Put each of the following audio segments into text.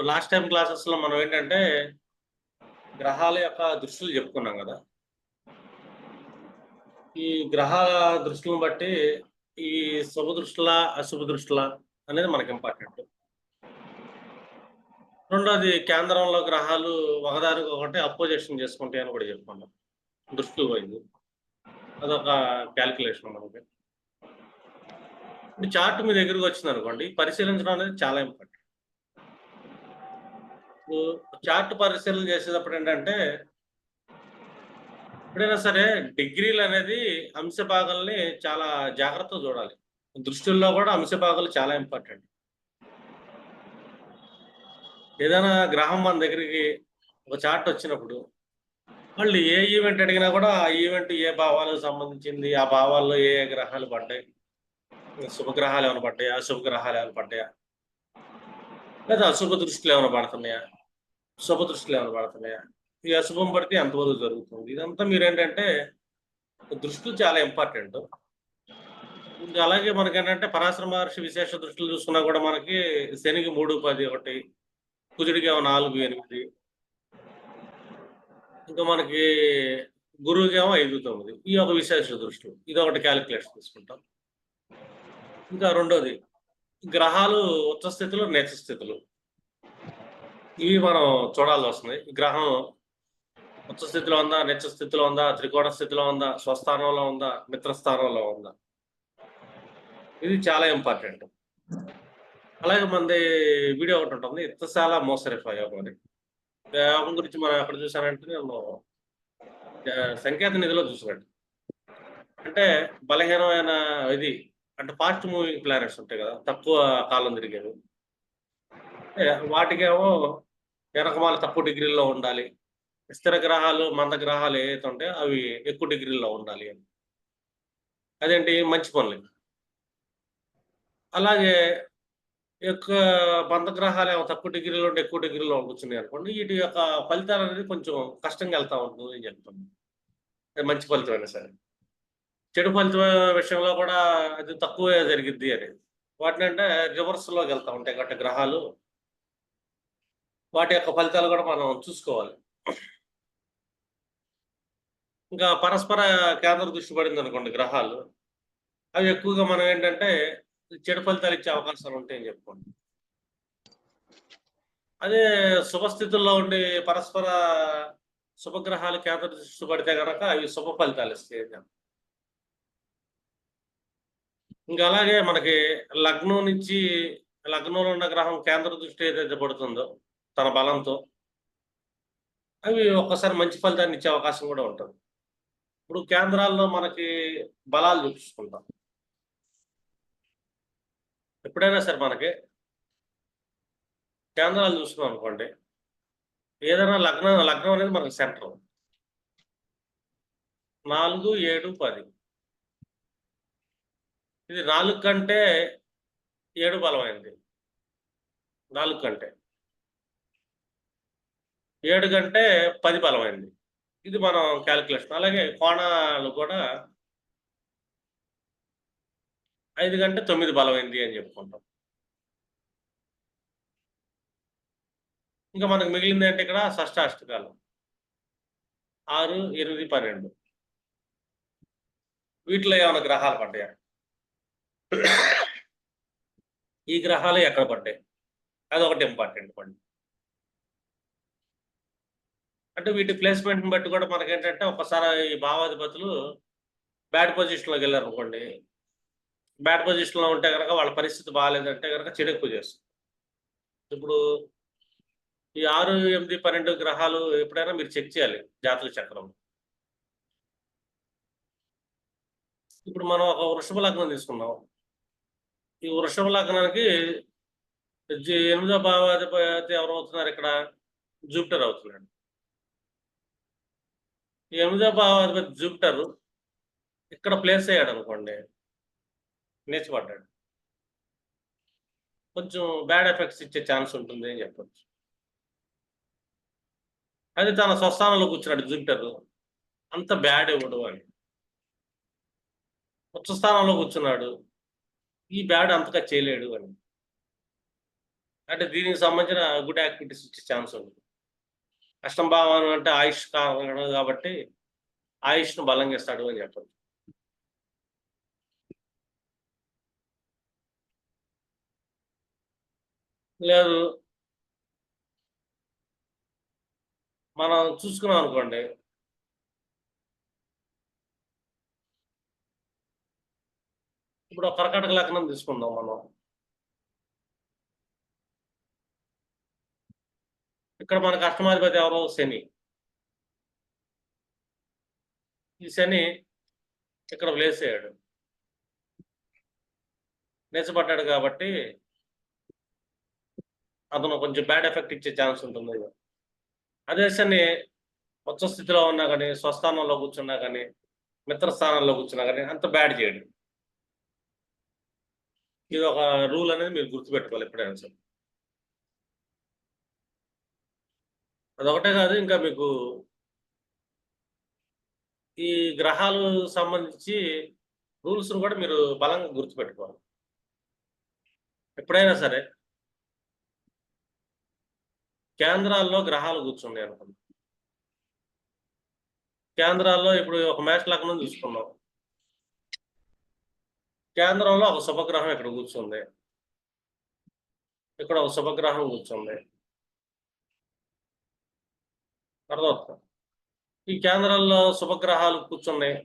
Last time క్లాసెస్‌లో మనం ఏంటంటే, గ్రహాల యొక్క దృష్టులు చెప్పుకున్నాం గదా! ఈ గ్రహాల దృష్టులను బట్టి, ఈ శుభ దృష్టులా, అశుభ దృష్టులా అనేది మనకి ఇంపార్టెంట్. రెండోది కేంద్రంలో గ్రహాలు ఒకదానికొకటి అపోజిషన్ చేసుకుంటాయని కూడా చెప్పుకున్నాం. దృష్టులు వైస్. అదొక కాలిక్యులేషన్ మనకి. ఇప్పుడు చార్ట్ మీ దగ్గరకొచ్చిందనుకోండి, పరిశీలించడం అనేది చాలా ఇంపార్టెంట్. ఇప్పుడు చార్ట్ పరిశీలన చేసేటప్పుడేంటంటే, ఎప్పుడైనా సరే డిగ్రీలనేది అంశ భాగాల్ని చాలా జాగ్రత్తగా చూడాలి. దృష్టుల్లో కూడా అంశ భాగాలు చాలా ఇంపార్టెంట్. ఏదైనా గ్రహం మన దగ్గరికి ఒక చార్ట్ వచ్చినప్పుడు, వాళ్ళు ఏ ఈవెంట్ అడిగినా కూడా ఆ ఈవెంట్ ఏ భావాలకు సంబంధించింది, ఆ భావాల్లో ఏ ఏ గ్రహాలు పడ్డాయి, శుభగ్రహాలు ఏమైనా పడ్డాయా, అశుభ గ్రహాలు ఏమైనా పడ్డాయా, లేదా అశుభ దృష్టిలు ఏమైనా పడుతున్నాయా, శుభ దృష్టిలు ఏమైనా పడుతున్నాయా, ఈ అశుభం పడితే ఎంతవరకు జరుగుతుంది, ఇదంతా మీరేంటంటే దృష్టిలు చాలా ఇంపార్టెంట్. ఇంకా అలాగే మనకేంటంటే పరాశర మహర్షి విశేష దృష్టిలు చూసుకున్నా కూడా మనకి శనికి 3, 10 ఒకటి, కుజుడికేమో 4, 8, ఇంకా మనకి గురువుకేమో 5, 9 ఈ ఒక విశేష దృష్టిలు. ఇదొకటి క్యాలిక్యులేషన్ తీసుకుంటాం. ఇంకా రెండోది గ్రహాలు ఉచ్చ స్థితులు, నీచ స్థితులు. ఇవి మనం చూడాల్సొస్తుంది. గ్రహం ఉచ్చ స్థితిలో ఉందా, నీచ స్థితిలో ఉందా, త్రికోణ స్థితిలో ఉందా, స్వస్థానంలో ఉందా, మిత్రస్థానంలో ఉందా? ఇది చాలా ఇంపార్టెంట్. అలాగే మనది వీడియో ఒకటుంటుంది. 'ఇత్తశాల మోసరిఫ్ యోగం' అని. యోగం గురించి మనం ఎక్కడ చూసానంటే నేను సంకేత నిధిలో చూసానండి. అంటే బలహీనమైన ఇది అంటే ఫాస్ట్ మూవింగ్ ప్లానెట్స్ ఉంటాయి గదా! తక్కువ కాలం తిరిగేవి. వాటికేమో ఎనకమాల తక్కువ డిగ్రీల్లో ఉండాలి. స్థిర గ్రహాలు, మంద గ్రహాలు ఏవైతే ఉంటాయో అవి ఎక్కువ డిగ్రీల్లో ఉండాలి అని. అదేంటి మంచి పనులకి. అలాగే ఎక్కువ మంద గ్రహాలేమో తక్కువ డిగ్రీలో ఉండి, ఎక్కువ డిగ్రీలో కూర్చున్నాయనుకోండి, ఈటి యొక్క ఫలితాలనేది కొంచెం కష్టంగా ఎళ్తా ఉంటుంది అని చెప్తాను. అది మంచి ఫలితమైనా సరే. చెడు ఫలితం విషయంలో కూడా అది తక్కువే జరిగిద్ది అని. వాటినంటే రివర్స్‌లోకెళ్తా ఉంటాయి కాబట్టి గ్రహాలు. వాటి యొక్క ఫలితాలు కూడా మనం చూసుకోవాలి. ఇంకా పరస్పర కేంద్ర దృష్టి పడిందనుకోండి గ్రహాలు, అవి ఎక్కువగా మనం ఏంటంటే చెడు ఫలితాలు ఇచ్చే అవకాశాలు ఉంటాయని చెప్పుకోండి. అదే శుభస్థితుల్లో ఉండి పరస్పర శుభగ్రహాలు కేంద్ర దృష్టి పడితే గనక అవి శుభ ఫలితాలిస్తాయి అని చెప్తాం. ఇంకా అలాగే మనకి లగ్నం నుంచి లగ్నంలో ఉన్న గ్రహం కేంద్ర దృష్టి ఏదైతే పడుతుందో తన బలంతో, అవి ఒక్కసారి మంచి ఫలితాన్ని ఇచ్చే అవకాశం కూడా ఉంటుంది. ఇప్పుడు కేంద్రాల్లో మనకి బలాలు చూపించుకుంటాం. ఎప్పుడైనా సరే మనకి కేంద్రాలు చూసుకున్నాం అనుకోండి, ఏదైనా లగ్నం లగ్నం అనేది మనకి సెంటర్. 4, 7, 10 ఇది 4 కంటే 7 బలమైంది. 4 కంటే. 7 కంటే 10 బలమైంది. ఇది మనం కాలిక్యులేషన్. అలాగే కోణాలు కూడా 5 కంటే 9 బలమైంది అని చెప్పుకుంటాం. ఇంకా మనకు మిగిలిందేంటి ఇక్కడ షష్టాష్టకాలు. 6, 8, 12 వీటిలో ఏమైనా గ్రహాలు పడ్డాయా? ఈ గ్రహాలు ఎక్కడ పడ్డాయి? అదొకటి ఇంపార్టెంట్ పాయింట్. అంటే వీటి ప్లేస్‌మెంట్‌ని బట్టి కూడా మనకేంటంటే ఒక్కసారి ఈ భావాధిపతులు బ్యాడ్ పొజిషన్‌లోకెళ్లారనుకోండి, బ్యాడ్ పొజిషన్‌లో ఉంటే గనక వాళ్ళ పరిస్థితి బాలేదంటే గనక చెడెక్కువ చేస్తుంది. ఇప్పుడు ఈ 6, 8, 12 గ్రహాలు ఎప్పుడైనా మీరు చెక్ చేయాలి జాతక చక్రంలో. ఇప్పుడు మనం ఒక వృషభ లగ్నం తీసుకున్నాం. ఈ వృషభ లగ్నానికి 8వ భావాధిపతి ఎవరవుతున్నారిక్కడ? జూపిటర్ అవుతున్నాడు. ఈ 8వ భావాధిపతి జూపిటర్ ఇక్కడ ప్లేస్ అయ్యాడనుకోండి, నీచపడ్డాడు. కొంచెం బ్యాడ్ ఎఫెక్ట్స్ ఇచ్చే ఛాన్స్ ఉంటుంది అని చెప్పొచ్చు. అది తన స్వస్థానంలో కూర్చున్నాడు జూపిటర్. అంత బ్యాడ్ ఇవ్వడు అని. ఉచ్చ స్థానంలో కూర్చున్నాడు. ఈ బ్యాడ్ అంతగా చేయలేడు అని. అంటే దీనికి సంబంధించిన గుడ్ యాక్టివిటీస్ ఇచ్చే ఛాన్స్ ఉంది. అష్టమ భావం అంటే ఆయుష్ కారణం కాబట్టి ఆయుష్‌ను బలంగా ఇస్తాడు అని చెప్పొచ్చు. లేదు మనం చూసుకున్నాం అనుకోండి. ఇప్పుడు కర్కాటక లగ్నం తీసుకుందాం మనం. ఇక్కడ మనకు అష్టమాధిపతి ఎవరు? శని. ఈ శని ఇక్కడ ప్లేస్ అయ్యాడు. నీచపడ్డాడు కాబట్టి అతను కొంచెం బ్యాడ్ ఎఫెక్ట్ ఇచ్చే ఛాన్స్ ఉంటుంది. అదే శని ఉచ్చ స్థితిలో ఉన్నా గాని, స్వస్థానంలో కూర్చున్నా గాని, మిత్రస్థానంలో కూర్చున్నా గాని అంత బ్యాడ్ చేయడు. ఇది ఒక రూల్ అనేది మీరు గుర్తుపెట్టుకోవాలి ఎప్పుడైనా సరే. అదొకటే కాదు ఇంకా మీకు ఈ గ్రహాలు సంబంధించి రూల్స్‌ని కూడా మీరు బలంగా గుర్తుపెట్టుకోవాలి. ఎప్పుడైనా సరే కేంద్రాల్లో గ్రహాలు కూర్చున్నాయనుకోండి. కేంద్రాల్లో ఇప్పుడు ఒక మేష లగ్నం చూసుకున్నాం. కేంద్రంలో ఒక శుభగ్రహం ఇక్కడ కూర్చుంది. ఇక్కడ ఒక శుభగ్రహం కూర్చుంది. అర్థమవుతుందా? ఈ కేంద్రాల్లో శుభగ్రహాలు కూర్చున్నాయి.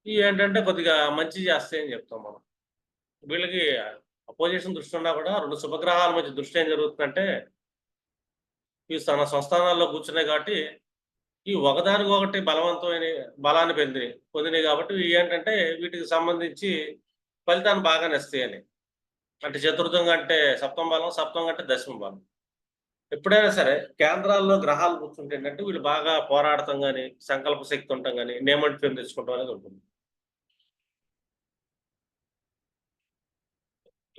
ఇవి ఏంటంటే కొద్దిగా మంచి చేస్తాయని చెప్తాం మనం. వీళ్ళకి అపోజిషన్ దృష్టి ఉన్నా కూడా 2 శుభగ్రహాల మధ్య దృష్టి ఏం జరుగుతుందంటే, ఇవి తన స్వస్థానాల్లో కూర్చున్నాయి కాబట్టి, ఈ ఒకదానికొకటి బలవంతమైన బలాన్ని పొందినాయి కాబట్టి ఇవి ఏంటంటే వీటికి సంబంధించి ఫలితాన్ని బాగానే ఇస్తాయని. అంటే చతుర్థం అంటే సప్తమ బలం, సప్తమం అంటే దశమ బలం. ఎప్పుడైనా సరే కేంద్రాల్లో గ్రహాలు కూర్చుంటే ఏంటంటే వీళ్ళు బాగా పోరాడటం గాని, సంకల్ప శక్తి ఉండటం గాని, నేమ్ అండ్ ఫేమ్ తెచ్చుకోవడం అనేది ఉంటుంది.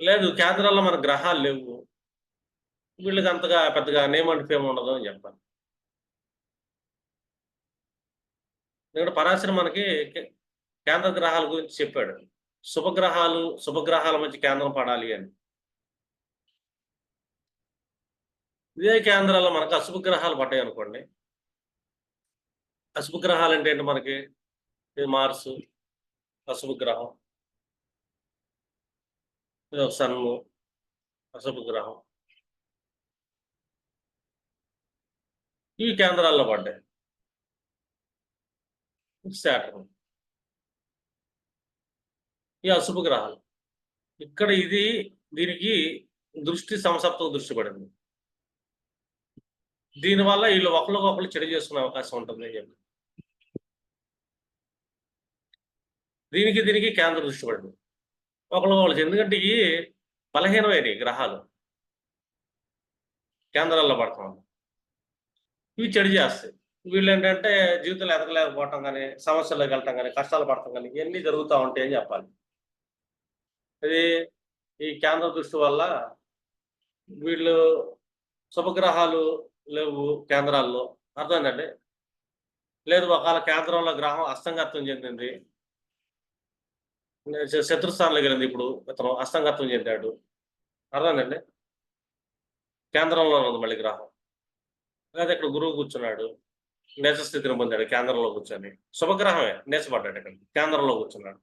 లేదు కేంద్రాల్లో మన గ్రహాలు లేవు. వీళ్ళకి అంతగా పెద్దగా నేమ్ అండ్ ఫేమ్ ఉండదు అని చెప్పాలి. ఎందుకంటే పరాశర మనకి కే కేంద్ర గ్రహాల గురించి చెప్పాడు. శుభగ్రహాల మధ్య కేంద్రం పడాలి అని. ఇదే కేంద్రాల్లో మనకు అశుభ గ్రహాలు పడ్డాయనుకోండి. అశుభ గ్రహాలంటే ఏంటి మనకి? ఇది మార్సు అశుభ గ్రహం. ఇదొక సన్ను అశుభ గ్రహం. ఇవి కేంద్రాల్లో పడ్డాయి. సాటర్న్. ఈ అశుభ గ్రహాలు. ఇక్కడ దీనికి దృష్టి సమసప్తమ దృష్టి పడింది. దీనివల్ల ఈళ్ళు ఒకళ్ళకొకళ్ళు చెడు చేసుకునే అవకాశం ఉంటుంది అని చెప్పి. దీనికి కేంద్ర దృష్టి పడింది. ఒకళ్ళకొకళ్ళు ఎందుకంటే ఇయి బలహీనమైనయి గ్రహాలు. కేంద్రాల్లో పడటం వల్ల. ఇవి చెడు చేస్తాయి. వీళ్ళేంటంటే జీవితంలో ఎదగలేకపోవటం గాని, సమస్యల్లోకెళ్ళటం గాని, కష్టాలు పడటం గాని ఇయన్నీ జరుగుతా ఉంటాయని చెప్పాలి. ఇది ఈ కేంద్ర దృష్టి వల్ల వీళ్ళు శుభగ్రహాలు లేవు కేంద్రాల్లో. అర్థమైందండి? లేదు ఒకవేళ కేంద్రంలో గ్రహం అస్తంగత్వం చెందింది. శత్రుస్థానంలోకెళ్ళింది ఇప్పుడు ఇతను అస్తంగత్వం చెందాడు. అర్థమైందండి? కేంద్రంలోనే ఉంది మళ్ళీ గ్రహం. లేదా ఇక్కడ గురువు కూర్చున్నాడు. నీచ స్థితిని పొందాడు కేంద్రంలో కూర్చొని. శుభగ్రహమే నీచపడ్డాడు ఇక్కడ. కేంద్రంలో కూర్చున్నాడు.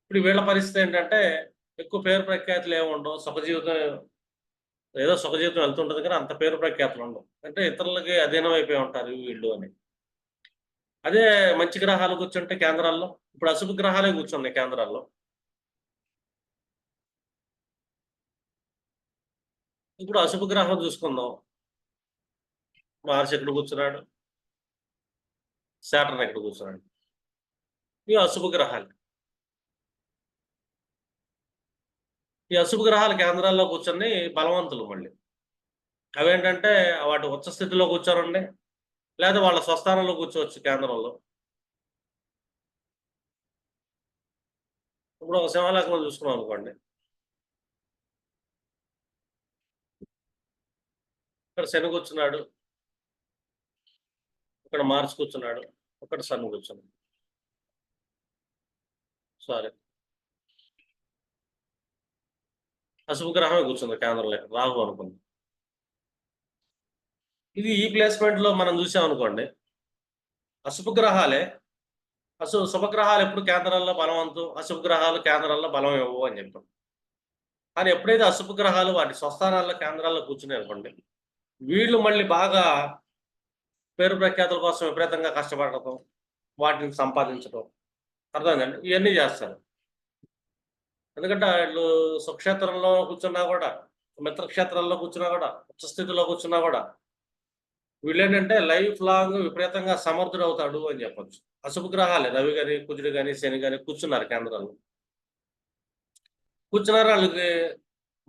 ఇప్పుడు వీళ్ళ పరిస్థితి ఏంటంటే ఎక్కువ పేరు ప్రఖ్యాతులు ఏముండవు. ఏదో సుఖ జీవితం వెళ్తుంటది కానీ అంత పేరు ప్రఖ్యాతులు ఉండవు. అంటే ఇతరులకి అధీనం అయిపోయి ఉంటారు వీళ్ళు అని. అదే మంచి గ్రహాలు కూర్చుంటే కేంద్రాల్లో, ఇప్పుడు అశుభ గ్రహాలే కూర్చున్నాయి కేంద్రాల్లో. ఇప్పుడు అశుభ గ్రహం చూసుకుందాం. మార్స్ ఎక్కడ కూర్చున్నాడు? సాటర్న్ ఎక్కడ కూర్చున్నాడు? ఇవి అశుభ గ్రహాలు. ఈ అశుభ గ్రహాల కేంద్రాల్లో కూర్చొని బలవంతులు మళ్ళీ. అవేంటంటే వాటి ఉచ్చ స్థితిలో కూర్చోరండి. లేదా వాళ్ళ స్వస్థానంలో కూర్చోవచ్చు కేంద్రంలో. ఇప్పుడు ఒక సింహలగ్నం చూసుకున్నాం అనుకోండి. ఇక్కడ శని కూర్చున్నాడు. ఇక్కడ మార్స్ కూర్చున్నాడు. ఇక్కడ సన్ కూర్చున్నాడు. సారీ. అశుభ గ్రహమే కూర్చుంది కేంద్రంలో, ఇక్కడ రాహు అనుకుంది. ఇది ఈ ప్లేస్మెంట్ లో మనం చూసాం అనుకోండి, అశుభ గ్రహాలే శుభగ్రహాలు ఎప్పుడు కేంద్రాల్లో బలవంతం, అశుభ గ్రహాలు కేంద్రాల్లో బలం ఇవ్వవు అని చెప్పాం. కానీ ఎప్పుడైతే అశుభ గ్రహాలు వాటి స్వస్థానాల్లో కేంద్రాల్లో కూర్చున్నాయి అనుకోండి, వీళ్ళు మళ్ళీ బాగా పేరు ప్రఖ్యాతుల కోసం విపరీతంగా కష్టపడటం, వాటిని సంపాదించడం, అర్థమైందండి, ఇవన్నీ చేస్తారు. ఎందుకంటే వీళ్ళు స్వక్షేత్రంలో కూర్చున్నా కూడా, మిత్రక్షేత్రంలో కూర్చున్నా కూడా, ఉచ్చస్థితిలో కూర్చున్నా కూడా, వీళ్ళు ఏంటంటే లైఫ్ లాంగ్ విపరీతంగా సమర్థుడు అవుతాడు అని చెప్పొచ్చు. అశుభ గ్రహాలే రవి గాని, కుజుడు గాని, శని గాని కూర్చున్నారు కేంద్రాల్లో. కూర్చున్నారు, వాళ్ళకి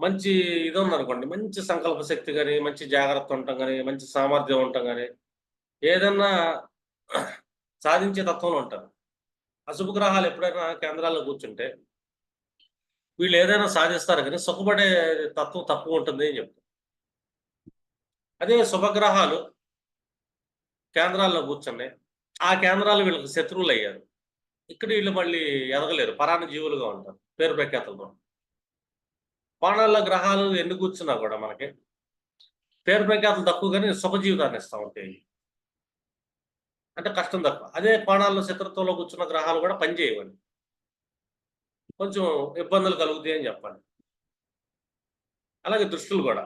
మంచి ఇది ఉందనుకోండి, మంచి సంకల్ప శక్తి కానీ, మంచి జాగ్రత్త ఉండటం కానీ, మంచి సామర్థ్యం ఉండటం కానీ, ఏదన్నా సాధించే తత్వంలో ఉంటారు. అశుభ గ్రహాలు ఎప్పుడైనా కేంద్రాల్లో కూర్చుంటే వీళ్ళు ఏదైనా సాధిస్తారు కానీ సుఖపడే తత్వం తక్కువ ఉంటుంది అని చెప్తారు. అదే శుభగ్రహాలు కేంద్రాల్లో కూర్చున్నాయి, ఆ కేంద్రాలు వీళ్ళకి శత్రువులు అయ్యారు. ఇక్కడ వీళ్ళు మళ్ళీ ఎదగలేరు, పరాణ జీవులుగా ఉంటారు, పేరు ప్రఖ్యాతులతో. కోణాల్లో గ్రహాలు ఎన్ని కూర్చున్నా కూడా మనకి పేరు ప్రఖ్యాతులు తక్కువ కానీ సుఖ జీవితాన్ని ఇస్తూ ఉంటాయి, అంటే కష్టం తక్కువ. అదే కోణాల్లో శత్రుత్వంలో కూర్చున్న గ్రహాలు కూడా పనిచేయవండి, కొంచెం ఇబ్బందులు కలుగుతాయి అని చెప్పాలి. అలాగే దృష్టులు కూడా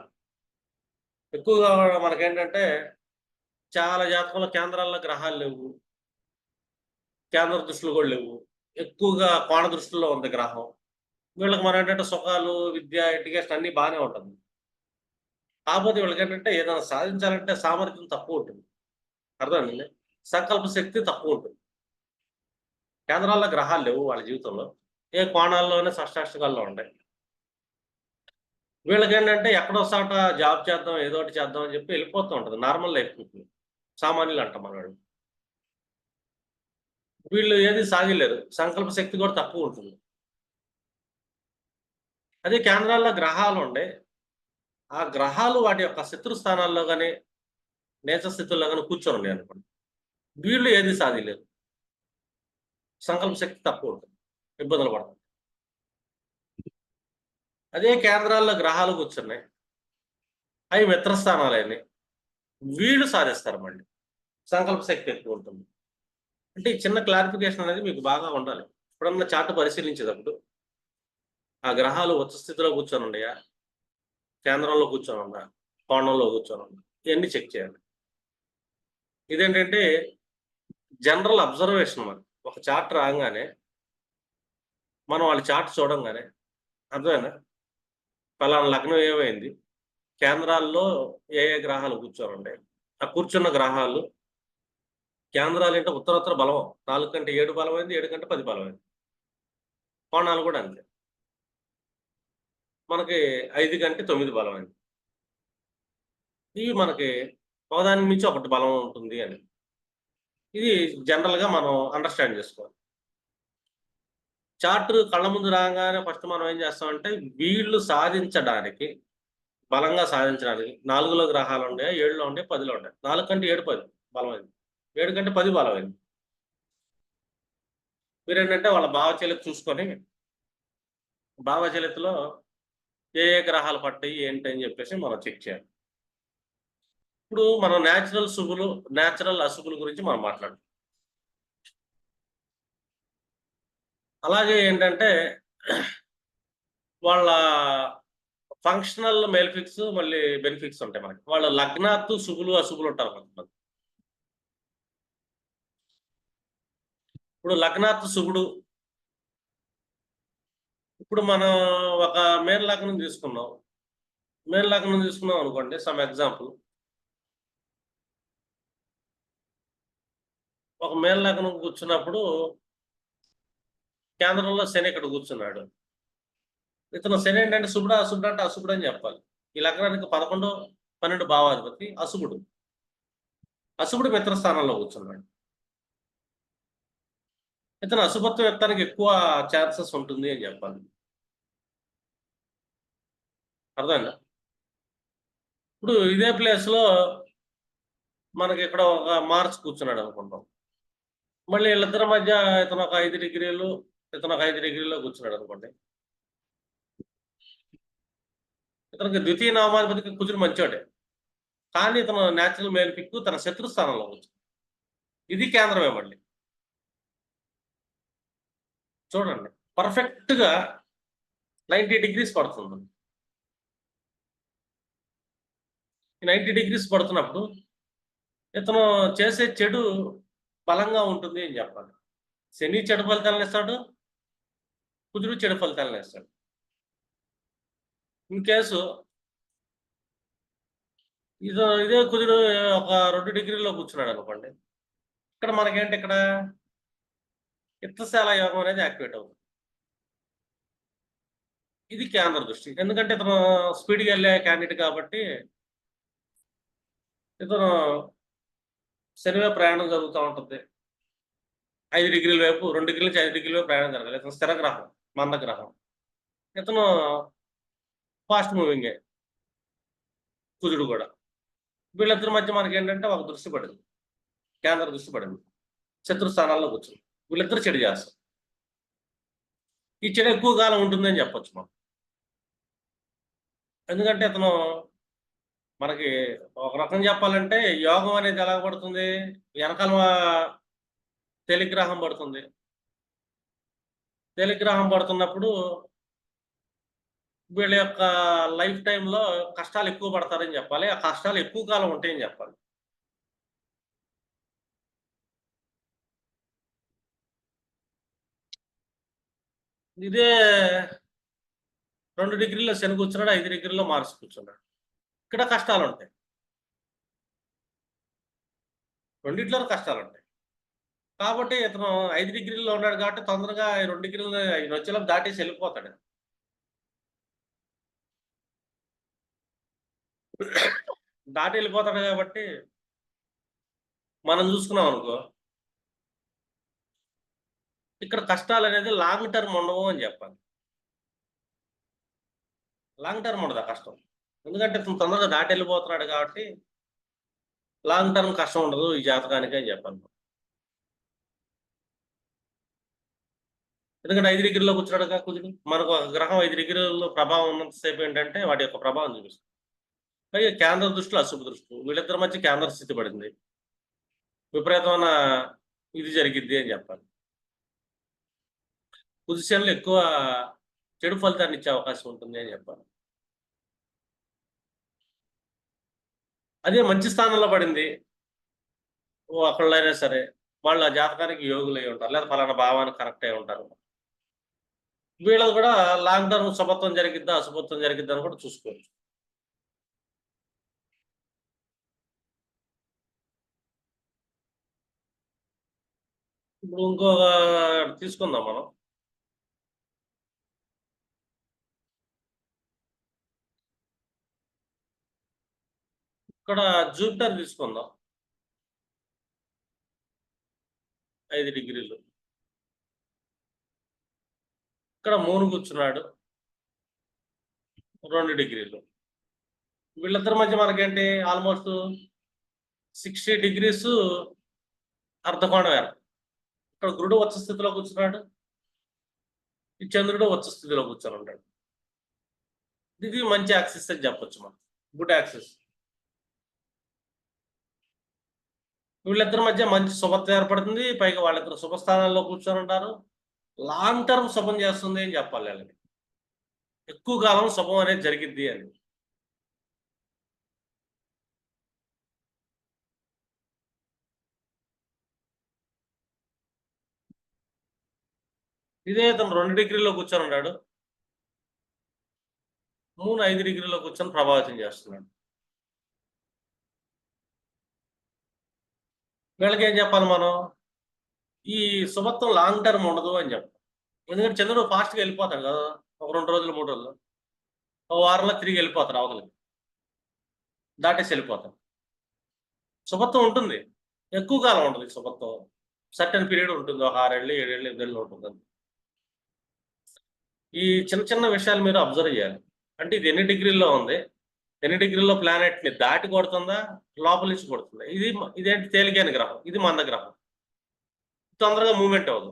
ఎక్కువగా మనకేంటంటే చాలా జాతకంలో కేంద్రాల్లో గ్రహాలు లేవు, కేంద్ర దృష్టిలు కూడా లేవు, ఎక్కువగా కోణ దృష్టిలో ఉంది గ్రహం. వీళ్ళకి మనం ఏంటంటే సుఖాలు, విద్య, ఎడ్యుకేషన్ అన్నీ బాగానే ఉంటుంది. కాకపోతే వీళ్ళకి ఏంటంటే ఏదైనా సాధించాలంటే సామర్థ్యం తక్కువ ఉంటుంది, అర్థమైందండి, సంకల్ప శక్తి తక్కువ ఉంటుంది. కేంద్రాల్లో గ్రహాలు లేవు వాళ్ళ జీవితంలో, ఏ కోణాల్లోనే షష్టాష్టకాల్లో ఉంటాయి. వీళ్ళకి ఏంటంటే ఎక్కడో చోట జాబ్ చేద్దాం, ఏదో ఒకటి చేద్దాం అని చెప్పి వెళ్ళిపోతూ ఉంటుంది, నార్మల్ లైఫ్ ఉంటుంది, సామాన్యులు అంటాం మన వాళ్ళు. వీళ్ళు ఏది సాగిలేరు, సంకల్ప శక్తి కూడా తక్కువ ఉంటుంది. అదే కేంద్రాల్లో గ్రహాలు ఉండే, ఆ గ్రహాలు వాటి యొక్క శత్రు స్థానాల్లో కానీ, నేచ స్థితుల్లో కానీ కూర్చొని ఉన్నాయి అనుకోండి, వీళ్ళు ఏది సాధిలేరు, సంకల్ప శక్తి తక్కువ ఉంటుంది, ఇబ్బందులు పడతారు. అదే కేంద్రాల్లో గ్రహాలు కూర్చున్నాయి, అవి మిత్రస్థానాలైనవి, వీళ్ళు సాధిస్తారు మళ్ళీ, సంకల్ప శక్తి ఎక్కువ ఉంటుంది. అంటే ఈ చిన్న క్లారిఫికేషన్ అనేది మీకు బాగా ఉండాలి. ఎప్పుడన్నా చార్ట్ పరిశీలించేటప్పుడు ఆ గ్రహాలు ఉచ్చ స్థితిలో కూర్చొని ఉన్నాయా, కేంద్రంలో కూర్చొని ఉన్నా, కోణంలో కూర్చొని ఉన్నా, ఇవన్నీ చెక్ చేయాలి. ఇదేంటంటే జనరల్ అబ్జర్వేషన్. మరి ఒక చార్ట్ రాగానే మనం వాళ్ళ చార్ట్ చూడంగానే అర్థమైనా పలానా లగ్నం ఏమైంది, కేంద్రాల్లో ఏ ఏ గ్రహాలు కూర్చొని ఉంటాయి, ఆ కూర్చున్న గ్రహాలు కేంద్రాలు అంటే ఉత్తరోత్తర బలం, 4 కంటే 7 బలమైంది, 7 కంటే 10 బలమైంది. కోణాలు కూడా అంతే, మనకి 5 కంటే 9 బలమైంది. ఇవి మనకి ఒకదాని నుంచి ఒకటి బలం ఉంటుంది అని, ఇది జనరల్గా మనం అండర్స్టాండ్ చేసుకోవాలి. చార్ట్ కళ్ళ ముందు రాగానే ఫస్ట్ మనం ఏం చేస్తామంటే వీళ్ళు సాధించడానికి, బలంగా సాధించడానికి 4లో గ్రహాలు ఉండే, 7లో ఉండే, 10లో ఉండే, 4 కంటే 7 10 బలమైంది, 7 కంటే 10 బలమైంది. మీరేంటంటే వాళ్ళ భావచలిత చూసుకొని భావచలితలో ఏ ఏ గ్రహాలు పట్టాయి ఏంటి అని చెప్పేసి మనం చెక్ చేయాలి. ఇప్పుడు మనం న్యాచురల్ అశుభుల గురించి మనం మాట్లాడుతాం. అలాగే ఏంటంటే వాళ్ళ ఫంక్షనల్ మేల్ఫిక్స్ మళ్ళీ బెనిఫిట్స్ ఉంటాయి మనకి. వాళ్ళ లగ్నాత్తు శుభులు అశుభులు ఉంటారు కొంతమంది. ఇప్పుడు లగ్నాత్తు శుభుడు, ఇప్పుడు మనం ఒక మేన లగ్నం తీసుకున్నాం అనుకోండి, సమ్ ఎగ్జాంపుల్. ఒక మేన లగ్నం కూర్చున్నప్పుడు కేంద్రంలో శని ఇక్కడ కూర్చున్నాడు. ఇతను శని ఏంటంటే శుభుడు అశుభుడు అంటే అశుభుడు అని చెప్పాలి. ఈ లగ్నానికి 11 12 భావాధిపతి అశుభుడు. అశుభుడు మిత్రస్థానంలో కూర్చున్నాడు. ఇతను అశుభత్వం ఎత్తానికి ఎక్కువ ఛాన్సెస్ ఉంటుంది అని చెప్పాలి. అర్థమైందా? ఇప్పుడు ఇదే ప్లేస్ లో మనకి ఇక్కడ ఒక మార్చ్ కూర్చున్నాడు అనుకుంటాం. మళ్ళీ వీళ్ళిద్దరి మధ్య ఇతను ఒక 5 డిగ్రీలు, ఇతను ఒక 5 డిగ్రీలో కూర్చున్నాడు అనుకోండి. ఇతనికి ద్వితీయ నామాధిపతికి కుజుడు మంచోడే, కానీ ఇతను న్యాచురల్ మేల్ పిక్ తన శత్రు స్థానంలో కూర్చుంది. ఇది కేంద్రమే మళ్ళీ చూడండి, పర్ఫెక్ట్ గా 90 డిగ్రీస్ పడుతుంది. 90 డిగ్రీస్ పడుతున్నప్పుడు ఇతను చేసే చెడు బలంగా ఉంటుంది అని చెప్పాలి. శని చెడు ఫలితాలను ఇస్తాడు, కుజుడు చెడు ఫలితాలను ఇస్తాడు. ఇన్ కేసు ఇదే కుజుడు ఒక 2 డిగ్రీల్లో కూర్చున్నాడు అనుకోండి, ఇక్కడ మనకేంటి, ఇక్కడ ఇత్తశాల యోగం అనేది యాక్టివేట్ అవుతుంది. ఇది కేంద్ర దృష్టి. ఎందుకంటే ఇతను స్పీడ్గా వెళ్ళే క్యాండిడేట్ కాబట్టి ఇతను శనివే ప్రయాణం జరుగుతూ ఉంటుంది. 5 డిగ్రీల వైపు, 2 డిగ్రీల నుంచి 5 డిగ్రీల వైపు ప్రయాణం జరగాలి. ఇతను స్థిర గ్రహం, మంద గ్రహం. ఇతను ఫాస్ట్ మూవింగే, కుజుడు కూడా. వీళ్ళిద్దరి మధ్య మనకి ఏంటంటే ఒక దృష్టి పడింది, కేంద్ర దృష్టి పడింది, శత్రు స్థానాల్లో కూర్చుంది. వీళ్ళిద్దరు చెడు చేస్తారు. ఈ చెడు ఎక్కువ కాలం ఉంటుందని చెప్పొచ్చు మనం. ఎందుకంటే ఇతను మనకి ఒక రకం చెప్పాలంటే యోగం అనేది ఎలా పడుతుంది, వెనకాల తెలిగ్రహం పడుతుంది. తెలిగ్రహం పడుతున్నప్పుడు వీళ్ళ యొక్క లైఫ్ టైంలో కష్టాలు ఎక్కువ పడతారని చెప్పాలి. ఆ కష్టాలు ఎక్కువ కాలం ఉంటాయని చెప్పాలి. ఇదే 2 డిగ్రీల్లో శని కూర్చున్నాడు, 5 డిగ్రీల్లో మార్స్ కూర్చున్నాడు. ఇక్కడ కష్టాలు ఉంటాయి, రెండిట్లో కష్టాలు ఉంటాయి. కాబట్టి ఇతను 5 డిగ్రీల్లో ఉన్నాడు కాబట్టి తొందరగా 2 డిగ్రీలు ఆయన వచ్చేలోపు దాటేసి వెళ్ళిపోతాడు. దాటి వెళ్ళిపోతాడు కాబట్టి మనం చూసుకున్నాం అనుకో, ఇక్కడ కష్టాలు అనేది లాంగ్ టర్మ్ ఉండవు అని చెప్పాలి. లాంగ్ టర్మ్ ఉండదు కష్టం, ఎందుకంటే తొందరగా దాటి వెళ్ళిపోతున్నాడు కాబట్టి లాంగ్ టర్మ్ కష్టం ఉండదు ఈ జాతకానికి అని చెప్పాలి. ఎందుకంటే 5 డిగ్రీలో కూర్చున్నాడుగా కుజుడు. మనకు ఒక గ్రహం 5 డిగ్రీల్లో ప్రభావం ఉన్నంతసేపు ఏంటంటే వాటి యొక్క ప్రభావం చూపిస్తుంది. పైగా కేంద్ర దృష్టిలో అశుభ దృష్టి, వీళ్ళిద్దరి మధ్య కేంద్ర స్థితి పడింది, విపరీతమైన ఇది జరిగిద్ది అని చెప్పాలి. పొజిషన్లు ఎక్కువ చెడు ఫలితాన్ని ఇచ్చే అవకాశం ఉంటుంది అని చెప్పాలి. అదే మంచి స్థానంలో పడింది ఒకళ్ళైనా సరే, వాళ్ళు ఆ జాతకానికి యోగులై ఉంటారు, లేదా ఫలానా భావానికి కరెక్ట్ అయి ఉంటారు. వీళ్ళది కూడా లాంగ్ టర్మ్ శుభత్వం జరిగిద్దా అశుభత్వం జరిగిద్దా అని కూడా చూసుకోవచ్చు. ఇప్పుడు ఇంకొక తీసుకుందాం మనం. ఇక్కడ జూపిటర్ తీసుకుందాం, 5 డిగ్రీలు. ఇక్కడ మూను కూర్చున్నాడు, 2 డిగ్రీలు. వీళ్ళిద్దరి మధ్య మనకేంటి ఆల్మోస్ట్ 60 డిగ్రీస్ అర్ధకోణం ఏర్పడు. ఇక్కడ గురుడు ఉచ్చ స్థితిలో కూర్చున్నాడు, ఈ చంద్రుడు ఉచ్చ స్థితిలో కూర్చొని ఉంటాడు. ఇది మంచి యాక్సిస్ అని చెప్పొచ్చు మనం, గుడ్ యాక్సిస్. వీళ్ళిద్దరి మధ్య మంచి శుభత్వం ఏర్పడుతుంది, పైగా వాళ్ళిద్దరు శుభస్థానాల్లో కూర్చొని ఉంటారు. లాంగ్ టర్మ్ శుభం చేస్తుంది అని చెప్పాలి వాళ్ళకి, ఎక్కువ కాలం శుభం అనేది జరిగిద్ది అని. ఇదే తను 2 డిగ్రీలో కూర్చొని ఉన్నాడు, మూడు 5 డిగ్రీలో కూర్చొని ప్రభావితం చేస్తున్నాడు. వీళ్ళకి ఏం చెప్పాలి మనం, ఈ శుభత్వం లాంగ్ టర్మ్ ఉండదు అని చెప్పాలి. ఎందుకంటే చంద్రుడు ఫాస్ట్గా వెళ్ళిపోతాడు కదా, ఒక 2 రోజులు 3 రోజులు, ఒక వారంలో తిరిగి వెళ్ళిపోతాడు, అవతలకి దాటేసి వెళ్ళిపోతాడు. శుభత్వం ఉంటుంది, ఎక్కువ కాలం ఉంటుంది శుభత్వం, సర్టన్ పీరియడ్ ఉంటుంది, ఒక 6 ఏళ్ళు 7 ఏళ్ళు 8 ఏళ్ళు ఉంటుంది. ఈ చిన్న చిన్న విషయాలు మీరు అబ్జర్వ్ చేయాలి. అంటే ఇది ఎన్ని డిగ్రీల్లో ఉంది, ఎన్ని డిగ్రీల్లో ప్లానెట్ ని దాటి కొడుతుందా, లోపల నుంచి కొడుతుందా. ఇదేంటి తేలికైన గ్రహం, ఇది మంద గ్రహం, తొందరగా మూవ్మెంట్ అవ్వదు,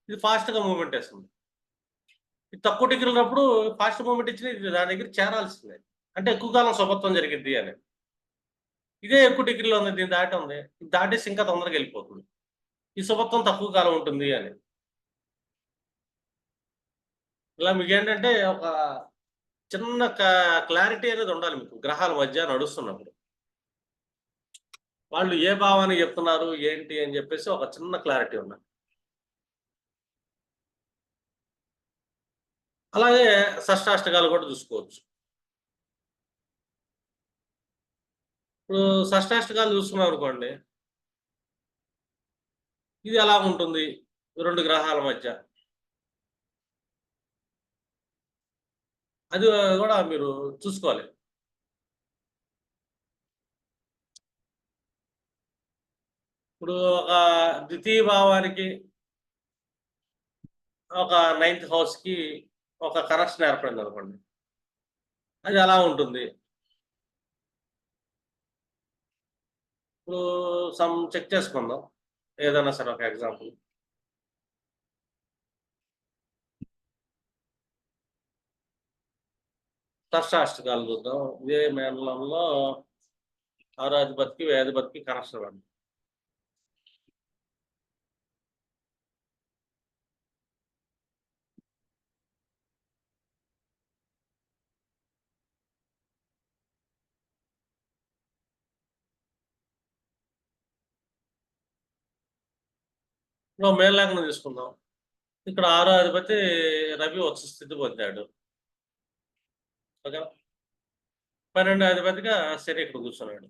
ఇది ఫాస్ట్ గా మూవ్మెంట్ వేస్తుంది. ఇది తక్కువ డిగ్రీ ఉన్నప్పుడు ఫాస్ట్ మూవ్మెంట్ ఇచ్చిన ఇది దాని దగ్గర చేరాల్సిందే, అంటే ఎక్కువ కాలం శుభత్వం జరిగిద్ది అని. ఇదే ఎక్కువ డిగ్రీలో ఉంది, దీన్ని దాటి ఉంది, దాటేసి ఇంకా తొందరగా వెళ్ళిపోతుంది. ఈ శుభత్వం తక్కువ కాలం ఉంటుంది అని. ఇలా మీకేంటంటే ఒక చిన్న క్లారిటీ అనేది ఉండాలి మీకు గ్రహాల మధ్య నడుస్తున్నప్పుడు. వాళ్ళు ఏ భావాన్ని చెప్తున్నారు, ఏంటి అని చెప్పేసి ఒక చిన్న క్లారిటీ ఉండాలి. అలాగే షష్టాష్టకాలు కూడా చూసుకోవచ్చు. ఇప్పుడు షష్టాష్టకాలు చూసుకున్నాం అనుకోండి, ఇది ఎలా ఉంటుంది 2 గ్రహాల మధ్య. అది కూడా మీరు చూసుకోవాలి. ఇప్పుడు ఒక ద్వితీయ భావానికి, ఒక 9th హౌస్‌కి ఒక కనెక్షన్ ఏర్పడిందనుకోండి. అది ఎలా ఉంటుంది? ఇప్పుడు చెక్ చేసుకుందాం. ఏదైనా సరే ఒక ఎగ్జాంపుల్. షష్టాష్టకాలు చూద్దాం. ఇదే మండలంలో ఆరో అధిపతికి, వ్యయాధిపతికి కనెక్షన్ పడింది. ఇప్పుడు మేనలగ్నం తీసుకుందాం. ఇక్కడ ఆరో అధిపతి రవి ఉచ్చ స్థితి పొందాడు. ఓకేనా? 12వ అధిపతిగా శని ఇక్కడ కూర్చున్నాడు.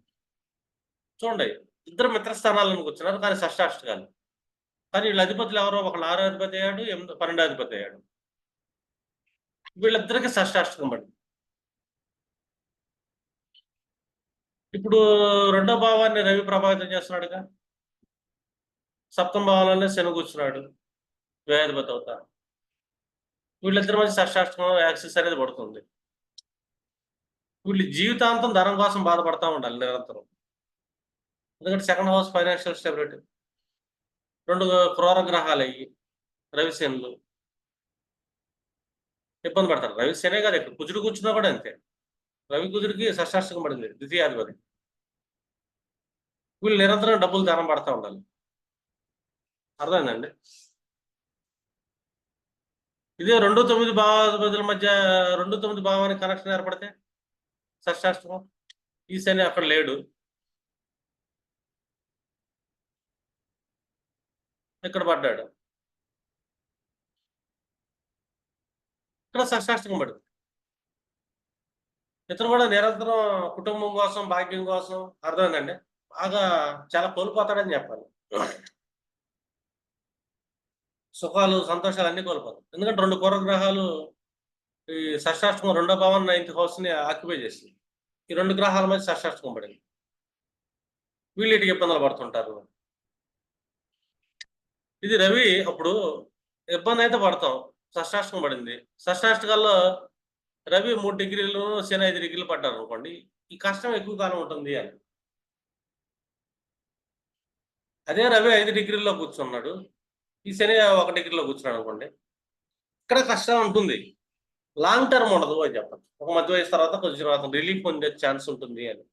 చూడండి, ఇద్దరు మిత్రస్థానాలను కూర్చున్నారు, కానీ షష్టాష్టకాలు. కానీ వీళ్ళ అధిపతులు ఎవరో, ఒకళ్ళు ఆరో అధిపతి అయ్యాడు, 12వ అధిపతి అయ్యాడు. వీళ్ళిద్దరికి షష్టాష్టకం పడింది. ఇప్పుడు రెండో భావాన్ని రవి ప్రభావితం చేస్తున్నాడుగా. సప్తమ భావంలోనే శని కూర్చున్నాడు, వ్యయాధిపతి అవుతారు. వీళ్ళిద్దరి మధ్య షష్టాష్టకం యాక్సిస్ అనేది పడుతుంది. వీళ్ళు జీవితాంతం ధనం కోసం బాధపడతా ఉండాలి నిరంతరం. ఎందుకంటే సెకండ్ హౌస్ ఫైనాన్షియల్ స్టెబిలిటీ. 2 క్రూర గ్రహాలయ్యి రవి శనులు ఇబ్బంది పడతారు. రవి శనే కాదు, ఇక్కడ కుజుడు కూర్చున్నా కూడా అంతే. రవి కుజుడికి షష్టాష్టకం పడింది, ద్వితీయాధిపతి. వీళ్ళు నిరంతరం డబ్బులు ధనం పడతా ఉండాలి. అర్థమైందండి? ఇదే 2-9 భావాధిపతుల మధ్య 2-9 భావానికి కనెక్షన్ ఏర్పడితే షష్టాష్టకం. ఈ శని అక్కడ లేడు, ఇక్కడ పడ్డాడు, ఇక్కడ షష్టాష్టకం పడింది. ఇతను కూడా నిరంతరం కుటుంబం కోసం, భాగ్యం కోసం, అర్థమైందండి, బాగా చాలా కోల్పోతాడని చెప్పాలి. సుఖాలు, సంతోషాలు అన్ని కోల్పోతాడు. ఎందుకంటే 2 క్రూర గ్రహాలు ఈ షష్టాష్టకం, రెండో భావం 9th హౌస్ ని ఆక్యుపై చేసింది. ఈ 2 గ్రహాల మధ్య షష్టాష్టకం పడింది. వీళ్ళు ఇటుకి ఇబ్బందులు పడుతుంటారు. ఇది రవి అప్పుడు ఇబ్బంది అయితే పడతాం. షష్టాష్టకం పడింది. షష్టాష్టకాల్లో రవి 3 డిగ్రీలు, శని 5 డిగ్రీలు పడ్డారు అనుకోండి, ఈ కష్టం ఎక్కువ కాలం ఉంటుంది అని. అదే రవి 5 డిగ్రీల్లో కూర్చున్నాడు, ఈ శని 1 డిగ్రీలో కూర్చున్నాడు అనుకోండి, ఇక్కడ కష్టం ఉంటుంది. లాంగ్ టర్మ్ ఉండదు అని చెప్పచ్చు. ఒక మధ్య వయసు తర్వాత కొంచెం తర్వాత రిలీఫ్ పొందే ఛాన్స్ ఉంటుంది అని.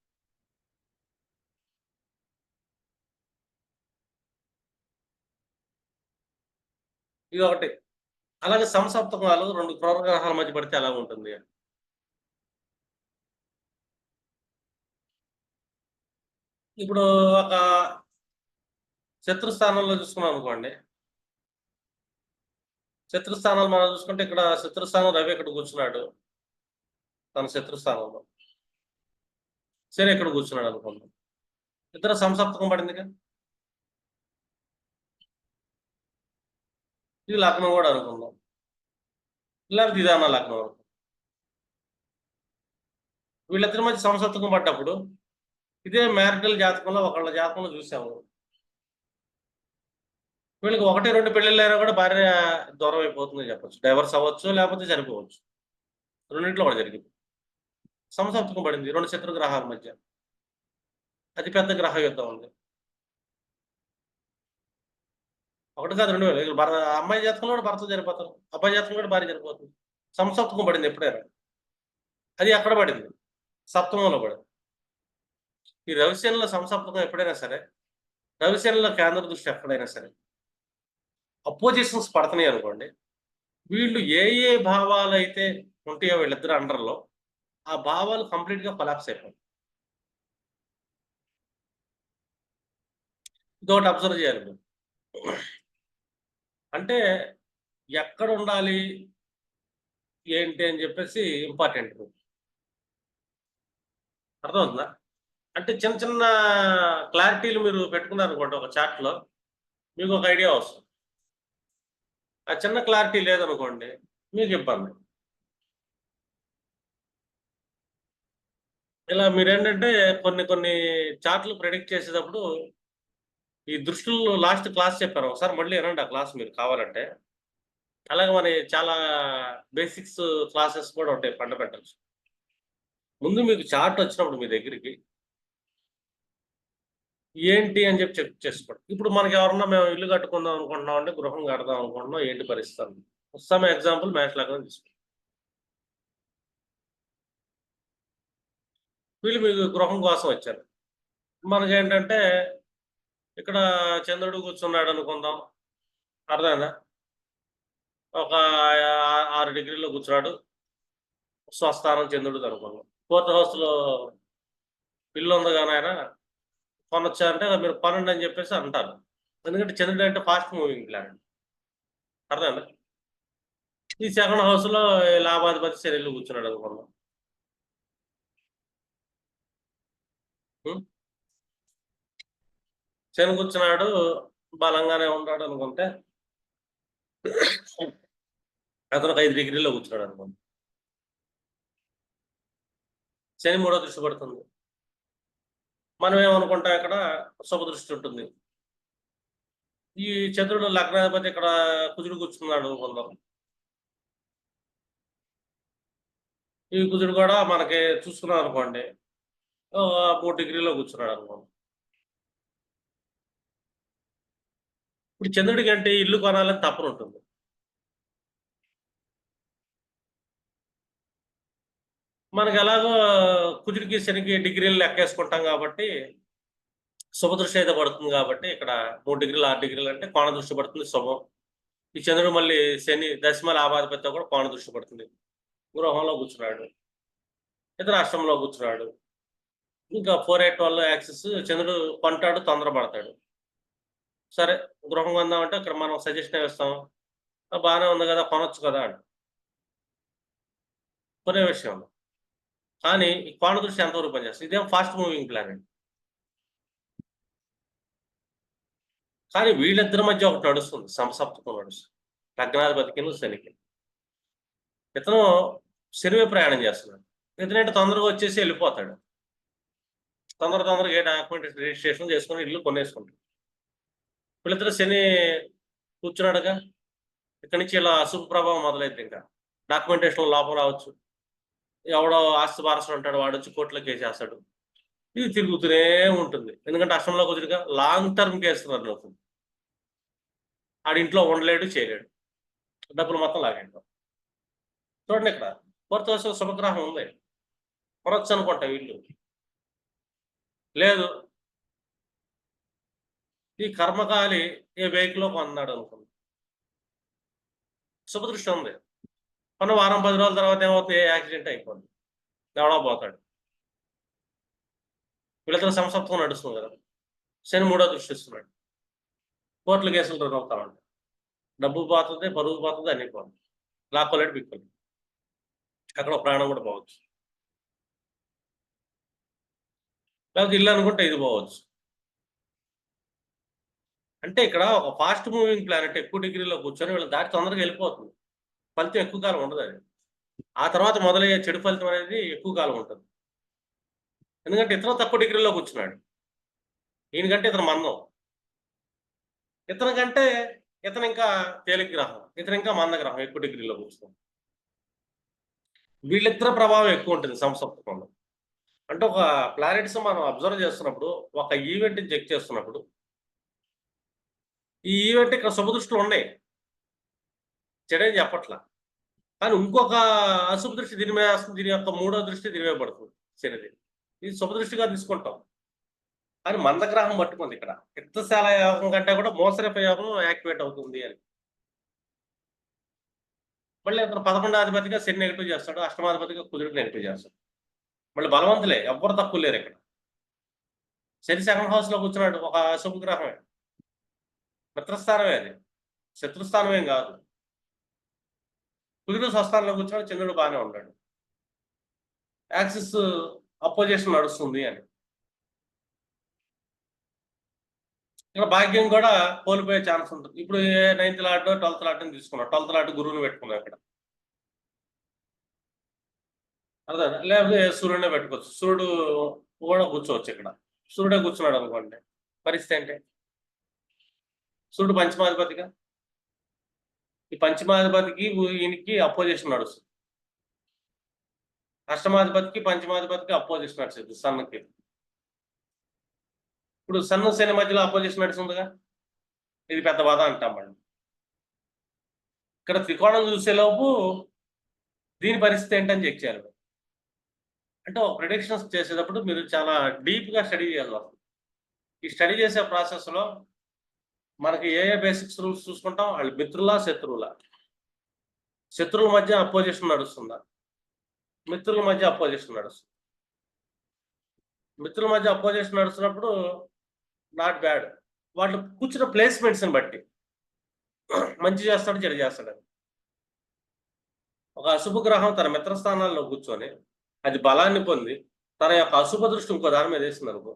ఇది ఒకటి. అలాగే సమసప్తకాలు 2 క్రూర గ్రహాల మధ్య పడితే ఎలా ఉంటుంది అని. ఇప్పుడు ఒక శత్రుస్థానంలో చూసుకున్నాం అనుకోండి. శత్రుస్థానాలు మనం చూసుకుంటే, ఇక్కడ శత్రుస్థానం రవి ఇక్కడ కూర్చున్నాడు, తన శత్రుస్థానంలో. శని ఇక్కడ కూర్చున్నాడు అనుకుందాం. ఇద్దరు సంసప్తకం పడిందిగా. ఇది లగ్నం కూడా అనుకుందాం, లేకపోతే ఇదన్నా లగ్నం అనుకుందాం. వీళ్ళిద్దరి మధ్య సంసప్తకం పడ్డప్పుడు ఇదే మ్యారిటల్ జాతకంలో ఒకళ్ళ జాతకంలో చూసాము. వీళ్ళకి 1-2 పెళ్ళిళ్ళైనా కూడా భార్య దూరం అయిపోతుందని చెప్పొచ్చు. డైవర్స్ అవ్వచ్చు, లేకపోతే చనిపోవచ్చు. రెండింటిలో కూడా జరిగింది. సంసప్తకం పడింది 2 శత్రు గ్రహాల మధ్య. అతి పెద్ద గ్రహ యుద్ధం ఉంది. ఒకటి కాదు, 2 వేలు. అమ్మాయి జాతకంలో కూడా భర్త చనిపోతారు, అబ్బాయి జాతకంలో కూడా భార్య చనిపోతుంది. సంసప్తకం పడింది ఎప్పుడైనా. అది ఎక్కడ పడింది? సప్తమంలో పడింది. ఈ రవిశనుల సంసప్తకం ఎప్పుడైనా సరే, రవిశనుల కేంద్ర దృష్టి ఎక్కడైనా సరే, అపోజిషన్స్ పడుతున్నాయి అనుకోండి, వీళ్ళు ఏ ఏ భావాలైతే ఉంటాయో వీళ్ళిద్దరు అండర్‌లో, ఆ భావాలు కంప్లీట్‌గా కొలాప్స్ అయిపోతాయి. ఇదొకటి అబ్జర్వ్ చేయాలి మీరు. అంటే ఎక్కడుండాలి, ఏంటి అని చెప్పేసి ఇంపార్టెంట్. అర్థమవుతుందా? అంటే చిన్న చిన్న క్లారిటీలు మీరు పెట్టుకున్నారనుకోండి ఒక చార్ట్‌లో, మీకొక ఐడియా వస్తుంది. ఆ చిన్న క్లారిటీ లేదనుకోండి, మీకు ఇబ్బంది. ఇలా మీరేంటంటే కొన్ని కొన్ని చార్ట్‌లు ప్రెడిక్ట్ చేసేటప్పుడు ఈ దృష్టులు లాస్ట్ క్లాస్ చెప్పాను. ఒకసారి మళ్ళీ ఇనండి ఆ క్లాస్ మీరు కావాలంటే. అలాగే మరి చాలా బేసిక్స్ క్లాసెస్ కూడా ఉంటాయి ఫండమెంటల్స్. ముందు మీకు చార్ట్ వచ్చినప్పుడు మీ దగ్గరికి ఏంటి అని చెప్పి చెక్ చేసుకోండి. ఇప్పుడు మనకి ఎవరన్నా మేము ఇల్లు కట్టుకుందాం అనుకుంటున్నాం అంటే, గృహం కడదాం అనుకుంటున్నాం ఏంటి పరిస్థితి అని. సమ్ ఎగ్జాంపుల్ మేష లగ్నం తీసుకోండి. వీళ్ళు మీకు గృహం కోసం వచ్చారు. మనకేంటంటే ఇక్కడ చంద్రుడు కూర్చున్నాడు అనుకుందాం. అర్థమైందా? ఒక 6 డిగ్రీలో కూర్చున్నాడు. స్వస్థానం చంద్రుడిది అనుకుందాం. ఫోర్త్ హౌస్‌లో ఇల్లు ఉంది గాని ఆయన కొనొచ్చా అంటే మీరు కొనండి అని చెప్పేసి అంటారు. ఎందుకంటే చంద్రుడు అంటే ఫాస్ట్ మూవింగ్ ప్లానెట్. అర్థమైందా? ఈ సెకండ్ హౌస్‌లో లాభాధిపతి శనిలో కూర్చున్నాడు అనుకుందాం. హ్మ్. శని కూర్చున్నాడు బలంగానే ఉన్నాడు అనుకుంటే అతను ఒక 5 డిగ్రీలో కూర్చున్నాడు అనుకోండి. శని మూడో దృష్టి పడుతుంది. మనం ఏమనుకుంటాం ఇక్కడ శుభ దృష్టి ఉంటుంది. ఈ చంద్రుడు లగ్నాధిపతి ఇక్కడ కుజుడు కూర్చున్నాడు అనుకుందాం. ఈ కుజుడు కూడా మనకి చూసుకున్నాం అనుకోండి. 3 డిగ్రీలో కూర్చున్నాడు అనుకోండి. ఇప్పుడు చంద్రుడికి అంటే ఇల్లు కొనాలని తపన ఉంటుంది. మనకి ఎలాగో కుజుడికి, శనికి డిగ్రీలు లెక్కేసుకుంటాం కాబట్టి శుభదృష్టి అయితే పడుతుంది కాబట్టి ఇక్కడ 3 డిగ్రీలు, 6 డిగ్రీలు అంటే కోణ దృష్టి పడుతుంది శుభం. ఈ చంద్రుడు మళ్ళీ శని దశమ లాభాధిపతితో కూడా కోణ దృష్టి పడుతుంది. గృహంలో కూర్చున్నాడు. ఇతను అష్టమంలో కూర్చున్నాడు. ఇంకా 4, 8, 12 యాక్సిస్ చంద్రుడు కొంటాడు, తొందరపడతాడు. సరే గృహం కొందామంటే ఇక్కడ మనం సజెషన్ ఏమిస్తాం? బానే ఉంది కదా! కొనొచ్చు కదా! అంటాం. కొనే విషయంలో. కానీ ఈ కోణ దృష్టి ఎంతవరకు పనిచేస్తుంది? ఇదేమో ఫాస్ట్ మూవింగ్ ప్లానెట్. కానీ వీళ్ళిద్దరి మధ్య ఒకటి నడుస్తుంది. సమసప్తకం నడుస్తుంది. లగ్నాధిపతికిను, శనికి. ఇతను శని మీద ప్రయాణం చేస్తున్నాడు. ఇతనేంటి తొందరగా వచ్చేసి ఎళ్ళిపోతాడు. తొందరగా ఏ డాక్యుమెంట్ రిజిస్ట్రేషన్ చేసుకొని ఇల్లు కొనేసుకుంటాడు. వీళ్ళిద్దరు శని కూర్చున్నాడుగా. ఇక్కడి నుంచి ఇలా అశుభ ప్రభావం మొదలైద్ది ఇంకా. డాక్యుమెంటేషన్‌లో లోపం రావచ్చు. ఎవడో ఆస్తి వారసుడు ఉంటాడు. వాడొచ్చి కోర్టులో కేసేస్తాడు. ఇది తిరుగుతూనే ఉంటుంది. ఎందుకంటే అష్టంలో కుదురుగా లాంగ్ టర్మ్ కేసులు రన్ అవుతుంది. ఆడింట్లో ఉండలేడు, చేయలేడు. డబ్బులు మొత్తం లాగేయడం. చూడండి ఇక్కడ. ఫోర్త్ హౌస్‌లో శుభగ్రహం ఉంది. కొనొచ్చు అనుకుంటా ఇల్లు. లేదు. ఈ కర్మకాలి ఏ వెహికలో కొన్నాడు అనుకుందాం. శుభదృష్టి ఉంది. కొన్న వారం 10 రోజుల తర్వాత ఏమవుతుంది? యాక్సిడెంట్ అయిపోద్ది. ఎవడో పోతాడు. వీళ్ళిద్దరు సమసప్తకం నడుస్తుంది కదా! శని మూడో దృష్టి ఇస్తున్నాడు. కోర్టులు కేసులు రన్ అవుతా ఉంటాయి. డబ్బు పోతది, పరువు పోతది, అన్నీ పోతాయి. లాక్కోలేడు, పీక్కోలేడు. అక్కడ ప్రాణం కూడా పోవచ్చు. లేకపోతే ఇల్లు అనుకుంటే ఇది పోవచ్చు. అంటే ఇక్కడ ఒక ఫాస్ట్ మూవింగ్ ప్లానెట్ ఎక్కువ డిగ్రీలో కూర్చొని వీళ్ళ దారి తొందరగా వెళ్ళిపోతుంది. ఫలితం ఎక్కువ కాలం ఉండదది. ఆ తర్వాత మొదలయ్యే చెడు ఫలితం అనేది ఎక్కువ కాలం ఉంటది. ఎందుకంటే ఇతను తక్కువ డిగ్రీలో కూర్చున్నాడు. ఈయనకంటే ఇతను మందం. ఇతని కంటే ఇతను ఇంకా తేలిక గ్రహం. ఇతను ఇంకా మంద గ్రహం ఎక్కువ డిగ్రీలో కూర్చున్నాడు. వీళ్ళిద్దరి ప్రభావం ఎక్కువ ఉంటుంది సమసప్తకంలో. అంటే ఒక ప్లానెట్స్ మనం అబ్జర్వ్ చేస్తున్నప్పుడు, ఒక ఈవెంట్‌ని చెక్ చేస్తున్నప్పుడు, ఈ ఈవెంట్ ఇక్కడ శుభ దృష్టిలు ఉన్నాయి. చెడేం చెప్పట్ల. కానీ ఇంకొక అశుభ దృష్టి దీని మీద వస్తుంది. దీని యొక్క మూడో దృష్టి దీని మీద పడుతుంది. శనిది. ఇది శుభదృష్టిగా తీసుకుంటాం. కానీ మందగ్రహం పట్టుకుంది ఇక్కడ. చిత్తశాల యోగం కంటే కూడా మోసరప యోగం యాక్టివేట్ అవుతుంది అని. మళ్ళీ అతను 11వ శని నెగెటివ్ చేస్తాడు. అష్టమాధిపతిగా కుజుడు నెగెటివ్ చేస్తాడు. మళ్ళీ బలవంతులే. ఎవ్వరు తక్కువ లేరిక్కడ. శని సెకండ్ హౌస్‌లో కూర్చున్నాడు. ఒక అశుభ గ్రహమే. మిత్రస్థానమే అది. శత్రుస్థానం ఏం గాదు. కుజుడు స్వస్థానంలో కూర్చున్నాడు. చంద్రుడు బానే ఉన్నాడు. యాక్సిస్ అపోజిషన్ నడుస్తుంది అని. ఇక్కడ భాగ్యం కూడా కోల్పోయే ఛాన్స్ ఉంటుంది. ఇప్పుడు 9థ్ లార్డో, 12థ్ లార్డోని తీసుకున్నాం. 12థ్ లార్డ్ గురువుని పెట్టుకున్నాం ఇక్కడ. అర్థమైందా? లేకపోతే సూర్యుడినే పెట్టుకోవచ్చు. సూర్యుడు కూడా కూర్చోవచ్చు ఇక్కడ. సూర్యుడే కూర్చున్నాడు అనుకోండి. పరిస్థితి ఏంటి? సూర్యుడు పంచమాధిపతిగా. ఈ పంచమాధిపతికి ఈయనకి అపోజిషన్ నడుస్తుంది. అష్టమాధిపతికి పంచమాధిపతికి అపోజిషన్ నడుస్తుంది సన్కి. ఇప్పుడు సన్ను శని మధ్యలో అపోజిషన్ నడుస్తుందిగా. ఇది పెద్ద బాధ అంటాం మనం. ఇక్కడ త్రికోణం చూసేలోపు దీని పరిస్థితి ఏంటని చెక్ చేయాలి. అంటే ఒక ప్రిడిక్షన్స్ చేసేటప్పుడు మీరు చాలా డీప్‌గా స్టడీ చేయాల్సి వస్తుంది. ఈ స్టడీ చేసే ప్రాసెస్‌లో మనకి ఏ బేసిక్స్ రూల్స్ చూసుకుంటాం? వాళ్ళు మిత్రులా? శత్రువులా? శత్రువుల మధ్య అపోజిషన్ నడుస్తుందా? మిత్రుల మధ్య అపోజిషన్ నడుస్తుంది. మిత్రుల మధ్య అపోజిషన్ నడుస్తున్నప్పుడు నాట్ బ్యాడ్. వాళ్ళు కూర్చున్న ప్లేస్‌మెంట్స్‌ని బట్టి మంచి చేస్తాడు, చెడు చేస్తాడు. ఒక అశుభ గ్రహం తన మిత్రస్థానాల్లో కూర్చొని అది బలాన్ని పొంది తన యొక్క అశుభ దృష్టి ఇంకో దాని మీద వేసిందనుకో,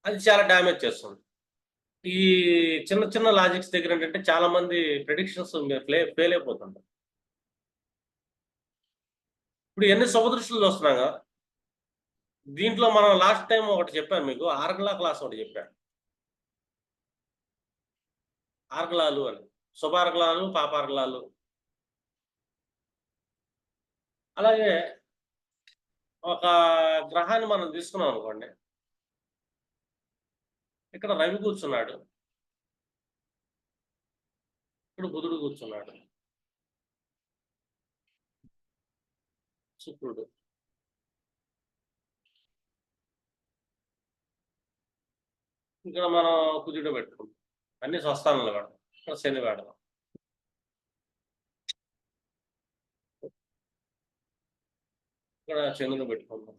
అది చాలా డ్యామేజ్ చేస్తుంది. ఈ చిన్న చిన్న లాజిక్స్ దగ్గర ఏంటంటే చాలా మంది ప్రిడిక్షన్స్ ఫెయిల్ అయిపోతుంటారు. ఇప్పుడు ఎన్ని శుభ దృష్టిలు చూస్తున్నాం కదా, దీంట్లో మనం లాస్ట్ టైం ఒకటి చెప్పాను మీకు, ఆర్గలా క్లాస్ ఒకటి చెప్పాను. ఆర్గలాలు అని, శుభార్గలాలు, పాపార్గలాలు. అలాగే ఒక గ్రహాన్ని మనం తీసుకున్నాం అనుకోండి, ఇక్కడ రవి కూర్చున్నాడు, ఇక్కడ బుధుడు కూర్చున్నాడు, శుక్రుడు. ఇక్కడ మనం కుజుడు పెట్టుకుంటాం. అన్ని స్వస్థానంలో పెడతాం. ఇక్కడ శని పెడతాం. ఇక్కడ చంద్రుడు పెట్టుకుంటాం.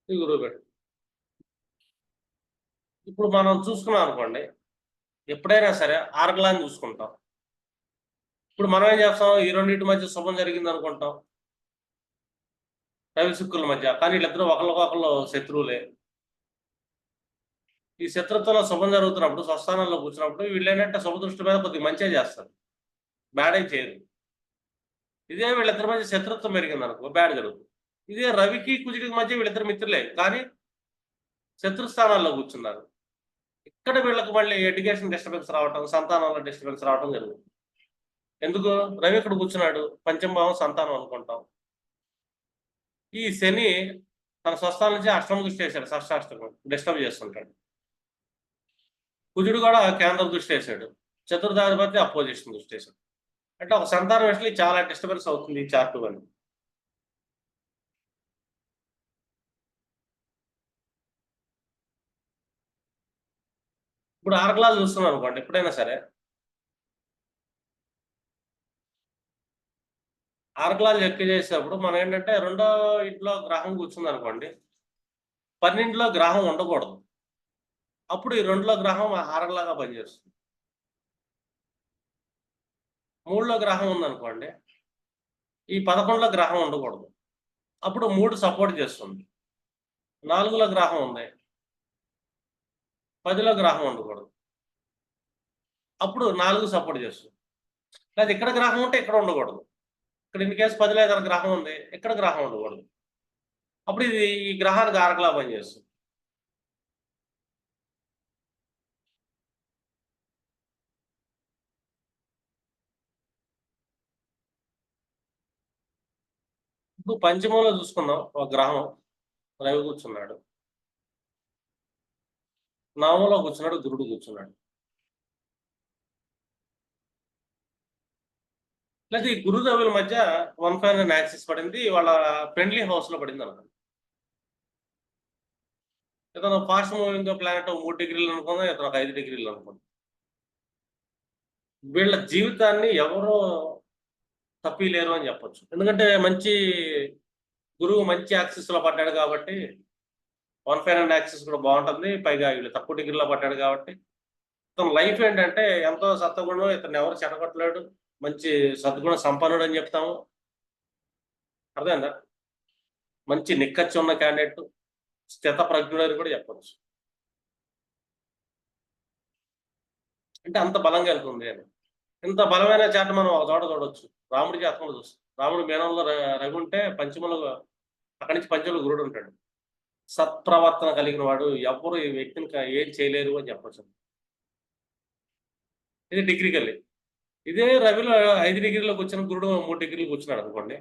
ఈ గురువు పెట్టు. ఇప్పుడు మనం చూసుకున్నాం అనుకోండి, ఎప్పుడైనా సరే ఆర్గలాన్ని చూసుకుంటాం. ఇప్పుడు మనం ఏం చేస్తాం? ఈ రెండింటి మధ్య శుభం జరిగింది అనుకుంటాం, రవి శుక్రుల మధ్య. కానీ వీళ్ళిద్దరూ ఒకరికొకరు శత్రువులే. ఈ శత్రుత్వంలో శుభం జరుగుతున్నప్పుడు, స్వస్థానంలో కూర్చున్నప్పుడు వీళ్ళు ఏంటంటే శుభ దృష్టి మీద కొద్దిగా మంచిగా చేస్తారు, బ్యాడ్ ఏం చేయరు. ఇదే వీళ్ళిద్దరి మధ్య శత్రుత్వం పెరిగింది అనుకో, బ్యాడ్ జరుగుతుంది. ఇదే రవికి కుజుడికి మధ్య వీళ్ళిద్దరు మిత్రులే, కానీ శత్రుస్థానాల్లో కూర్చున్నారు. ఇక్కడ వీళ్ళకి మళ్ళీ ఎడ్యుకేషన్ డిస్టర్బెన్స్ రావటం, సంతానంలో డిస్టర్బెన్స్ రావటం జరుగుతుంది. ఎందుకు? రవి ఇక్కడ కూర్చున్నాడు, పంచమ భావం సంతానం అనుకుంటాం. ఈ శని తన స్వస్థానం నుంచి అష్టమ దృష్టి వేశాడు, షష్టాష్టమం డిస్టర్బ్ చేస్తుంటాడు. కుజుడు కూడా కేంద్ర దృష్టి వేశాడు, చతుర్థాధిపతి అపోజిషన్ దృష్టి వేశాడు. అంటే ఒక సంతానం విషయంలో చాలా డిస్టర్బెన్స్ అవుతుంది ఈ చార్ట్ అని. ఇప్పుడు ఆర్గలాలు చూస్తున్నాం అనుకోండి, ఎప్పుడైనా సరే ఆర్గలాలు లెక్క చేసేటప్పుడు మనం ఏంటంటే రెండో ఇంట్లో గ్రహం కూర్చుంది అనుకోండి, 12లో గ్రహం ఉండకూడదు. అప్పుడు ఈ 2లో గ్రహం ఆరగలాగా పనిచేస్తుంది. 3లో గ్రహం ఉందనుకోండి, ఈ 11లో గ్రహం ఉండకూడదు. అప్పుడు 3 సపోర్ట్ చేస్తుంది. 4లో గ్రహం ఉంది, 10లో గ్రహం ఉండకూడదు. అప్పుడు 4 సపోర్ట్ చేస్తుంది. లేదా ఇక్కడ గ్రహం ఉంటే ఇక్కడ ఉండకూడదు. ఇక్కడ ఇన్ కేస్ 10లో ఏదైనా గ్రహం ఉంది, ఇక్కడ గ్రహం ఉండకూడదు. అప్పుడు ఇది ఈ గ్రహానికి ఆరగలా పనిచేస్తుంది. ఇప్పుడు పంచమంలో చూసుకుందాం, ఒక గ్రహం రవి కూర్చున్నాడు, నవమంలో కూర్చున్నాడు, గురుడు కూర్చున్నాడు. లేదా ఈ గురు రవుల మధ్య 159 యాక్సిస్ పడింది, వాళ్ళ ఫ్రెండ్లీ హౌస్ లో పడింది అనుకోండి. ఇతను ఫాస్ట్ మూవింగ్ ప్లానెట్ 3 డిగ్రీలు అనుకుందాం, ఇతను ఒక 5 డిగ్రీలు అనుకుందాం. వీళ్ళ జీవితాన్ని ఎవరో తప్పిలేరు అని చెప్పొచ్చు. ఎందుకంటే మంచి గురువు మంచి యాక్సిస్ లో పడ్డాడు కాబట్టి 159 యాక్సిస్ కూడా బాగుంటుంది. పైగా వీళ్ళు తక్కువ డిగ్రీలో పడ్డాడు కాబట్టి ఇతని లైఫ్ ఏంటంటే ఎంతో సత్వగుణం, ఇతను ఎవరు చెడగొట్టలేడు, మంచి సద్గుణ సంపన్నుడు అని చెప్తాము. అర్థమైందా? మంచి నిక్కచ్చి ఉన్న క్యాండిడేట్, స్థిత ప్రజ్ఞుడు అని కూడా చెప్పొచ్చు. అంటే అంత బలంగా వెళ్తుంది అని. ఇంత బలమైన చాట మనం ఒక చోట చూడొచ్చు. రాముడి జాతకంలో చూస్తాం. రాముడు మీనంలో రవి ఉంటే పంచమంలో, అక్కడి నుంచి పంచమంలో గురుడు ఉంటాడు. సత్ప్రవర్తన కలిగిన వాడు, ఎవ్వరు ఈ వ్యక్తిని ఏం చేయలేరు అని చెప్పొచ్చు. ఇది డిగ్రీకల్లీ. ఇదే రవిలో 5 డిగ్రీలోకి వచ్చిన గురుడు 3 డిగ్రీలకు వచ్చినాడు అనుకోండి,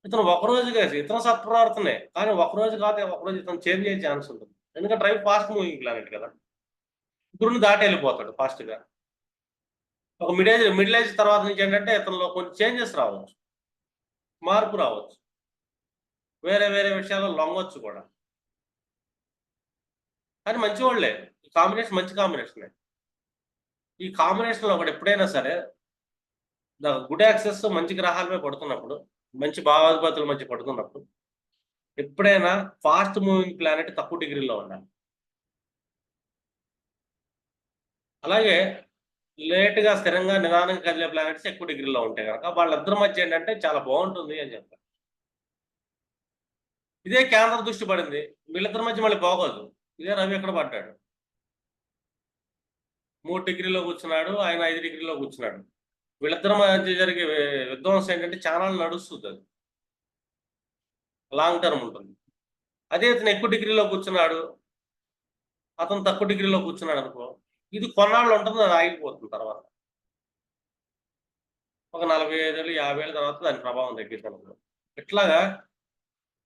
ఇతను ఒకరోజు కాదు, ఇతను సత్ప్రవర్తనే, కానీ ఒకరోజు కాదు, ఒకరోజు ఇతను చేంజ్ అయ్యే ఛాన్స్ ఉంటుంది. ఎందుకంటే రవి ఫాస్ట్ మూవింగ్ ప్లానెట్ కదా, గురుని దాటి వెళ్ళిపోతాడు ఫాస్ట్ గా. ఒక మిడిల్ ఏజ్ తర్వాత నుంచి ఏంటంటే ఇతనిలో కొంచెం చేంజెస్ రావచ్చు, మార్పు రావచ్చు, వేరే వేరే విషయాల్లో లొంగొచ్చు కూడా. కానీ మంచివాళ్లే, ఈ కాంబినేషన్ మంచి కాంబినేషనే. ఈ కాంబినేషన్ లో ఒకటి ఎప్పుడైనా సరే గుడ్ యాక్సెస్ మంచి గ్రహాలపై పడుతున్నప్పుడు, మంచి భావాధిపతుల మధ్య పడుతున్నప్పుడు, ఎప్పుడైనా ఫాస్ట్ మూవింగ్ ప్లానెట్ తక్కువ డిగ్రీలో ఉండాలి. అలాగే లేట్గా స్థిరంగా నిదానంగా కదిలే ప్లానెట్స్ ఎక్కువ డిగ్రీలో ఉంటాయి కనుక వాళ్ళిద్దరి మధ్య ఏంటంటే చాలా బాగుంటుంది అని చెప్తారు. ఇదే కేంద్ర దృష్టి పడింది, వీళ్ళిద్దరి మధ్య మళ్ళీ బాగోదు. ఇదే రవి ఎక్కడ పడ్డాడు, 3 డిగ్రీలో కూర్చున్నాడు, ఆయన 5 డిగ్రీలో కూర్చున్నాడు. వీళ్ళిద్దరి మధ్య జరిగే విధ్వంసం ఏంటంటే చాలా నడుస్తుంది, అది లాంగ్ టర్మ్ ఉంటుంది. అదే ఇతను ఎక్కువ డిగ్రీలో కూర్చున్నాడు, అతను తక్కువ డిగ్రీలో కూర్చున్నాడు అనుకో, ఇది కొన్నాళ్ళు ఉంటుంది, అది ఆగిపోతుంది. తర్వాత ఒక 45 ఏళ్ళు 50 ఏళ్ళ తర్వాత దాని ప్రభావం తగ్గిపోతుంది. ఇట్లాగా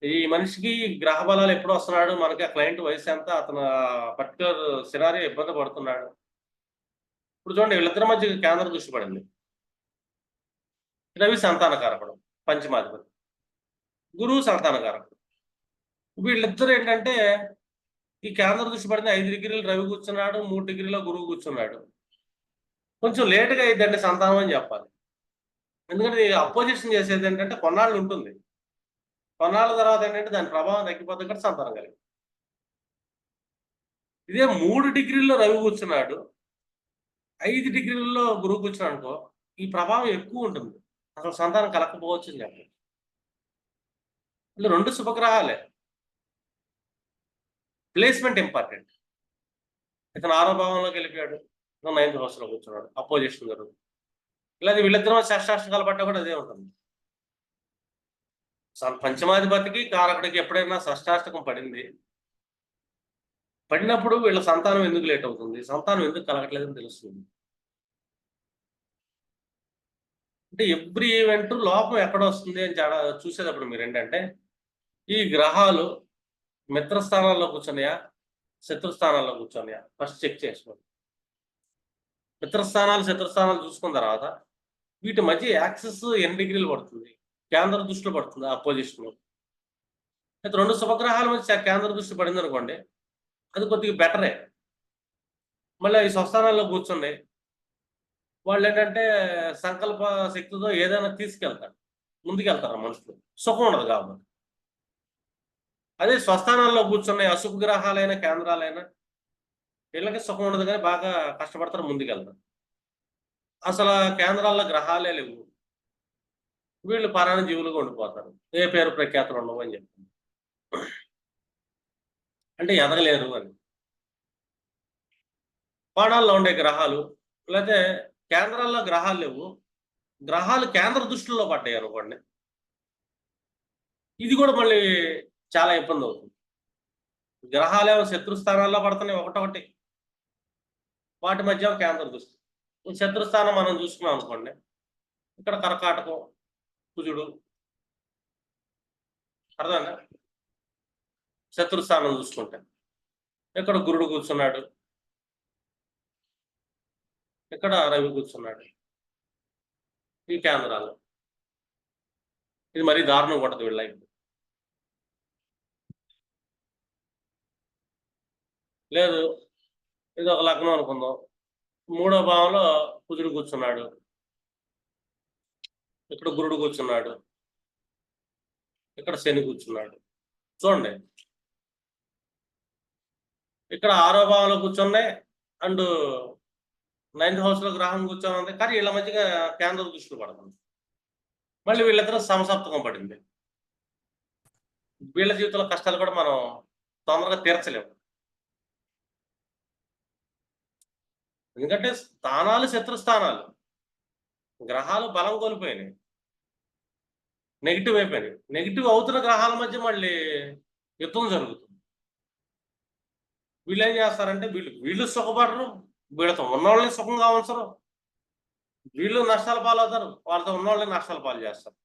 ఈ మనిషికి గ్రహ బలాలు ఎప్పుడు వస్తున్నాడు, మనకి ఆ క్లయింట్ వయసు ఎంత, అతను పర్టికులర్ సినారియో ఇబ్బంది పడుతున్నాడు. ఇప్పుడు చూడండి, వీళ్ళిద్దరి మధ్య కేంద్ర దృష్టి పడింది. రవి సంతానకారకుడు, పంచమాధిపతి, గురువు సంతానకారకుడు. వీళ్ళిద్దరు ఏంటంటే ఈ కేంద్ర దృష్టి పడింది, 5 డిగ్రీలు రవి కూర్చున్నాడు, 3 డిగ్రీలో గురువు కూర్చున్నాడు. కొంచెం లేటుగా అయిందండి సంతానం అని చెప్పాలి. ఎందుకంటే అపోజిషన్ చేసేది ఏంటంటే కొన్నాళ్ళు ఉంటుంది, కొన్నాళ్ళ తర్వాత ఏంటంటే దాని ప్రభావం తగ్గిపోతుంది కాబట్టి సంతానం కలిగి. ఇదే 3 డిగ్రీల్లో రవి కూర్చున్నాడు, 5 డిగ్రీల్లో గురువు కూర్చున్నాడు అనుకో, ఈ ప్రభావం ఎక్కువ ఉంటుంది, అసలు సంతానం కలగకపోవచ్చు అని చెప్పాలి. అంటే 2 శుభగ్రహాలే, ప్లేస్మెంట్ ఇంపార్టెంట్. ఇతను 6వ భావంలోకి వెళ్ళిపోయాడు, ఇతను 9th హౌస్లో కూర్చున్నాడు, అపోజిషన్ జరుగుతుంది. ఇలాగే వీళ్ళిద్దరూ షష్టాష్టకాలు పడ్డా కూడా అదే ఉంటుంది. పంచమాధిపతికి కారకుడికి ఎప్పుడైనా షష్టాష్టకం పడినప్పుడు వీళ్ళ సంతానం ఎందుకు లేట్ అవుతుంది, సంతానం ఎందుకు కలగట్లేదని తెలుస్తుంది. అంటే ఎవ్రీ ఈవెంట్ లోపం ఎక్కడ వస్తుంది అని చూసేటప్పుడు మీరు ఏంటంటే ఈ గ్రహాలు మిత్రస్థానాల్లో కూర్చున్నాయా, శత్రుస్థానాల్లో కూర్చున్నాయా ఫస్ట్ చెక్ చేసుకోండి. మిత్రస్థానాలు శత్రుస్థానాలు చూసుకున్న తర్వాత వీటి మధ్య యాక్సెస్ ఎన్ని డిగ్రీలు పడుతుంది, కేంద్ర దృష్టిలో పడుతుంది అపోజిషన్. అయితే 2 శుభగ్రహాల మధ్య కేంద్ర దృష్టి పడింది అనుకోండి, అది కొద్దిగా బెటరే. మళ్ళీ ఈ స్వస్థానాల్లో కూర్చున్నాయి, వాళ్ళు ఏంటంటే సంకల్ప శక్తితో ఏదైనా తీసుకెళ్తారు, ముందుకెళ్తారు మనుషులు, సుఖం ఉండదు కాబట్టి. అదే స్వస్థానాల్లో కూర్చున్నాయి అశుభ గ్రహాలైన కేంద్రాలైనా వీళ్ళకి సుఖం ఉండదు, కానీ బాగా కష్టపడతారు, ముందుకెళ్తారు. అసలు కేంద్రాల్లో గ్రహాలే లేవు, వీళ్ళు పరాణ జీవులుగా ఉండిపోతారు, ఏ పేరు ప్రఖ్యాతులు ఉండవు అని చెప్తారు. అంటే ఎదగలేరు అని. పాడాల్లో ఉండే గ్రహాలు, లేకపోతే కేంద్రాల్లో గ్రహాలు లేవు, గ్రహాలు కేంద్ర దృష్టిలో పడ్డాయి అనుకోండి, ఇది కూడా మళ్ళీ చాలా ఇబ్బంది అవుతుంది. గ్రహాలేమో శత్రుస్థానాల్లో పడుతున్నాయి ఒకటొకటి, వాటి మధ్య కేంద్ర దృష్టి. శత్రుస్థానం మనం చూసుకున్నాం అనుకోండి, ఇక్కడ కర్కాటకం, కుజుడు, అర్థమైందా? శత్రుస్థానం చూసుకుంటే ఇక్కడ గురుడు కూర్చున్నాడు, ఇక్కడ రవి కూర్చున్నాడు ఈ కేంద్రాలు. ఇది మరీ దారుణంగా ఉంటుంది వీళ్ళ లైఫ్. లేదు, ఇది ఒక లగ్నం అనుకుందాం. 3వ భావంలో కుజుడు కూర్చున్నాడు, ఇక్కడ గురుడు కూర్చున్నాడు, ఇక్కడ శని కూర్చున్నాడు. చూడండి, ఇక్కడ 6వ భావంలో కూర్చున్నాయి అండ్ 9th హౌస్ లో గ్రహం కూర్చొని ఉంది, కానీ వీళ్ళ మధ్యగా కేంద్ర దృష్టిలో పడుతుంది. మళ్ళీ వీళ్ళిద్దరూ సమసప్తకం పడింది. వీళ్ళ జీవితంలో కష్టాలు కూడా మనం తొందరగా తీర్చలేము. ఎందుకంటే స్థానాలు శత్రుస్థానాలు, గ్రహాలు బలం కోల్పోయినాయి, నెగిటివ్ అయిపోయినాయి. నెగిటివ్ అవుతున్న గ్రహాల మధ్య మళ్ళీ యుద్ధం జరుగుతుంది. వీళ్ళు ఏం చేస్తారంటే వీళ్ళు సుఖపడరు, వీళ్ళతో ఉన్నవాళ్ళని సుఖంగా ఉంచరు, వీళ్ళు నష్టాల పాలవుతారు, వాళ్ళతో ఉన్నవాళ్ళని నష్టాల పాలు చేస్తారు.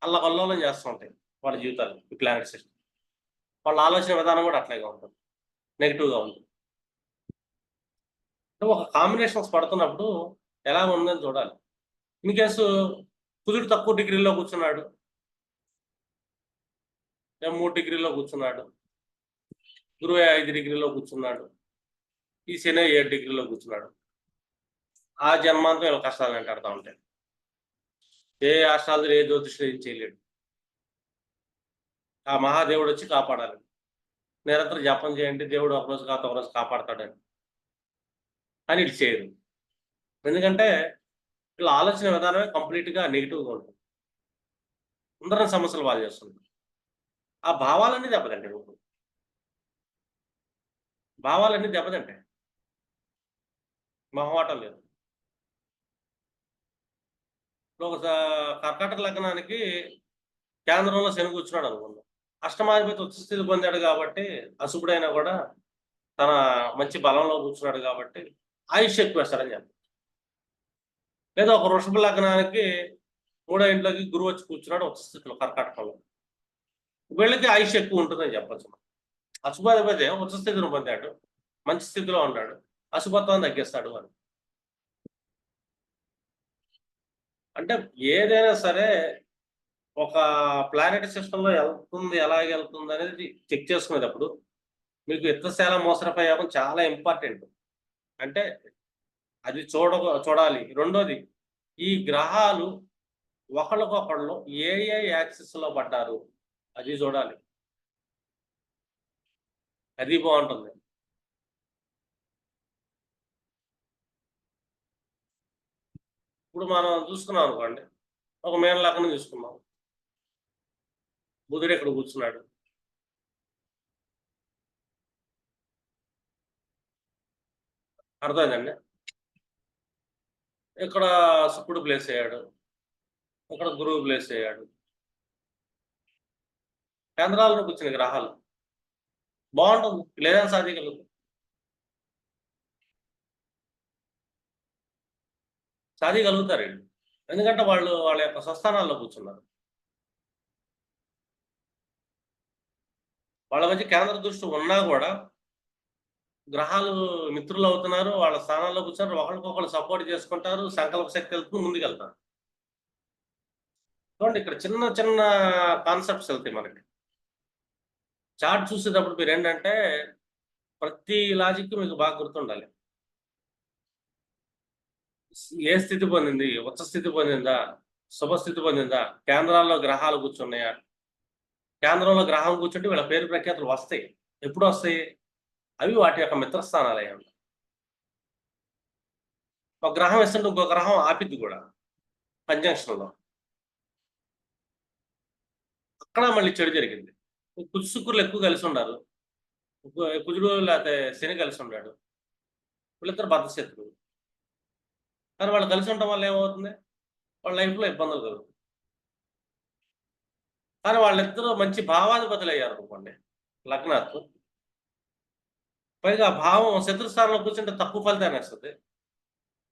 అల్లకల్లోలం చేస్తూ ఉంటాయి వాళ్ళ జీవితాలు ఈ ప్లానెట్ సిస్టమ్. వాళ్ళ ఆలోచన విధానం కూడా అట్లాగే ఉంటుంది, నెగిటివ్గా ఉంటుంది. ఒక కాంబినేషన్స్ పడుతున్నప్పుడు ఎలా ఉందని చూడాలి. ఇన్ కేసు కుజుడు తక్కువ డిగ్రీలో కూర్చున్నాడు, 3 డిగ్రీలో కూర్చున్నాడు, గురువు 5 డిగ్రీలో కూర్చున్నాడు, ఈ శని 7 డిగ్రీలో కూర్చున్నాడు, ఆ జన్మాంతం ఇలా కష్టాలు వెంటాడుతూ ఉంటాయి. ఏ అష్టాలు ఏ జ్యోతిష్యుడు ఏం చేయలేడు. ఆ మహాదేవుడు వచ్చి కాపాడాలి. నిరంతరం జపం చేయండి, దేవుడు ఒకరోజు కాదు ఒకరోజు కాపాడతాడని అని ఇది చేయదు. ఎందుకంటే వీళ్ళ ఆలోచన విధానమే కంప్లీట్గా నెగిటివ్గా ఉంటుంది. అందరం సమస్యలు బాగా చేస్తుంది. ఆ భావాలన్నీ దెబ్బతంటే నువ్వు భావాలన్నీ దెబ్బతంటే మొహమాటం లేదు. ఒక కర్కాటక లగ్నానికి కేంద్రంలో శని కూర్చున్నాడు అనుకున్నాం. అష్టమాధిపతి ఉచ్చ స్థితి పొందాడు కాబట్టి అశుభుడైనా కూడా తన మంచి బలంలో కూర్చున్నాడు కాబట్టి ఆయుష్ ఎక్కువ వేస్తాడని చెప్పాలి. లేదా ఒక వృషభ లగ్నానికి 3వ ఇంట్లోకి గురువు వచ్చి కూర్చున్నాడు ఉచ్చ స్థితిలో కర్కాటకంలో, వీళ్ళకి ఆయుష్ ఎక్కువ ఉంటుందని చెప్పచ్చు. అశుభాధిపతి ఉచ్చ స్థితిని పొందాడు, మంచి స్థితిలో ఉన్నాడు, అశుభత్వాన్ని తగ్గిస్తాడు అని. అంటే ఏదైనా సరే ఒక ప్లానెట్ సిస్టంలో వెళ్తుంది, ఎలాగ వెళ్తుంది అనేది చెక్ చేసుకునేటప్పుడు మీకు యుద్ధశాల మోసర ప్రయోగం చాలా ఇంపార్టెంట్. అంటే అది చూడాలి. రెండోది, ఈ గ్రహాలు ఒకళ్ళకొకళ్ళు ఏ యాక్సిస్ లో పడ్డారు అది చూడాలి. అది బాగుంటుంది. ఇప్పుడు మనం చూసుకున్నాం అనుకోండి, ఒక మీన లగ్నం చూసుకున్నాం, బుధుడు ఇక్కడ కూర్చున్నాడు, అర్థమైందండి. ఇక్కడ శుక్రుడు ప్లేస్ అయ్యాడు, ఇక్కడ గురువు ప్లేస్ అయ్యాడు. కేంద్రాలను కూర్చున్న గ్రహాలు బాగుంటుంది, లేదా సాధిగలుగుతారు వీళ్ళు. ఎందుకంటే వాళ్ళ యొక్క స్వస్థానాల్లో కూర్చున్నారు. వాళ్ళ మధ్య కేంద్ర దృష్టి ఉన్నా కూడా గ్రహాలు మిత్రులు అవుతున్నారు, వాళ్ళ స్థానాల్లో కూర్చున్నారు, ఒకరికొకరు సపోర్ట్ చేసుకుంటారు, సంకల్ప శక్తి వెళ్తూ ముందుకెళ్తారు. చూడండి, ఇక్కడ చిన్న చిన్న కాన్సెప్ట్స్ వెళ్తాయి మనకి. చార్ట్ చూసేటప్పుడు మీరు ఏంటంటే ప్రతి లాజిక్ మీకు బాగా గుర్తుండాలి. ఏ స్థితి పొందింది, ఉచ్చ స్థితి పొందిందా, శుభస్థితి పొందిందా, కేంద్రాల్లో గ్రహాలు కూర్చున్నాయా. కేంద్రంలో గ్రహం కూర్చుంటే వీళ్ళ పేరు ప్రఖ్యాతులు వస్తాయి. ఎప్పుడు వస్తాయి? అవి వాటి యొక్క మిత్రస్థానాలు అయ్యాయి. ఒక గ్రహం ఇస్తుంటే ఇంకో గ్రహం ఆపిద్ది కూడా కంజంక్షన్లో. అక్కడ మళ్ళీ చెడు జరిగింది. కుజు శుక్రులు ఎక్కువ కలిసి ఉన్నారు, కుజుడు లేకపోతే శని కలిసి ఉన్నాడు, వీళ్ళిద్దరు బద్ధశత్రువు. కానీ వాళ్ళు కలిసి ఉండటం వల్ల ఏమవుతుంది, వాళ్ళ లైఫ్లో ఇబ్బందులు కలుగుతాయి. కానీ వాళ్ళిద్దరూ మంచి భావాధిపతులు అయ్యారు అనుకోండి లగ్నాత్తు. పైగా ఆ భావం శత్రుస్థానంలో కూర్చుంటే తక్కువ ఫలితాన్ని వస్తుంది,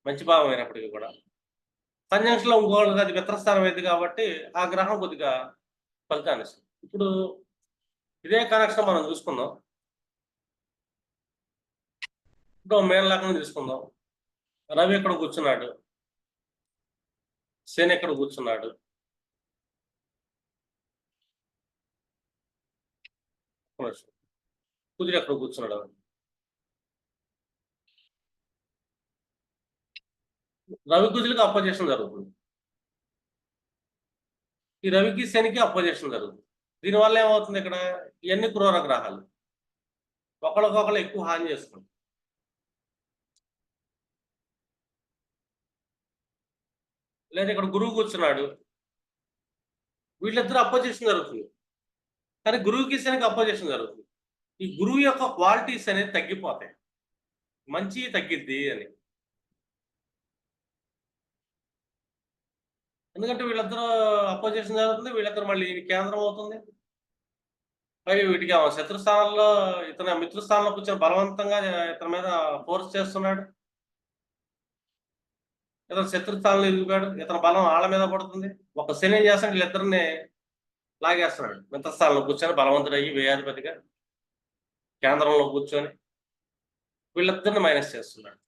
మంచి భావం అయినప్పటికీ కూడా. కంజంక్షన్లో ఇంకోళ్ళకి అది మిత్రస్థానం అయింది కాబట్టి ఆ గ్రహం కొద్దిగా ఫలితాన్ని ఇస్తుంది. ఇప్పుడు ఇదే కనెక్షన్ మనం చూసుకుందాం. ఇప్పుడు మేన లగ్నం తీసుకుందాం. రవి ఎక్కడ కూర్చున్నాడు, శని ఎక్కడ కూర్చున్నాడు, కుజుడు ఎక్కడ కూర్చున్నాడు. రవి కుజులకి అపోజిషన్ జరుగుతుంది. ఈ రవికి శనికి అపోజిషన్ జరుగుతుంది. దీనివల్ల ఏమవుతుంది, ఇక్కడ ఇవన్నీ క్రూర గ్రహాలు ఒకళ్ళకొకళ్ళు ఎక్కువ హాని చేసుకుంటారు. లేదా ఇక్కడ గురువు కూర్చున్నాడు, వీళ్ళిద్దరూ అపోజిషన్ జరుగుతుంది. కానీ గురువుకి శనికి అపోజిషన్ జరుగుతుంది. ఈ గురువు యొక్క క్వాలిటీస్ అనేది తగ్గిపోతాయి, మంచి తగ్గిద్ది అని. ఎందుకంటే వీళ్ళిద్దరూ అపోజిషన్ జరుగుతుంది, వీళ్ళిద్దరు మళ్ళీ కేంద్రం అవుతుంది. పైగా వీటికి శత్రుస్థానంలో ఇతను మిత్రస్థానంలో కూర్చొని బలవంతంగా ఇతని మీద ఫోర్స్ చేస్తున్నాడు. ఇతను శత్రుస్థానంలో ఎదిగాడు, ఇతని బలం ఆళ్ళ మీద పడుతుంది. ఒక శని ఏం చేస్తాడు, వీళ్ళిద్దరిని లాగేస్తున్నాడు. మిత్రస్థానంలో కూర్చొని బలవంతుడయ్యి వ్యయాధిపతిగా కేంద్రంలో కూర్చొని వీళ్ళిద్దరిని మైనస్ చేస్తున్నాడు.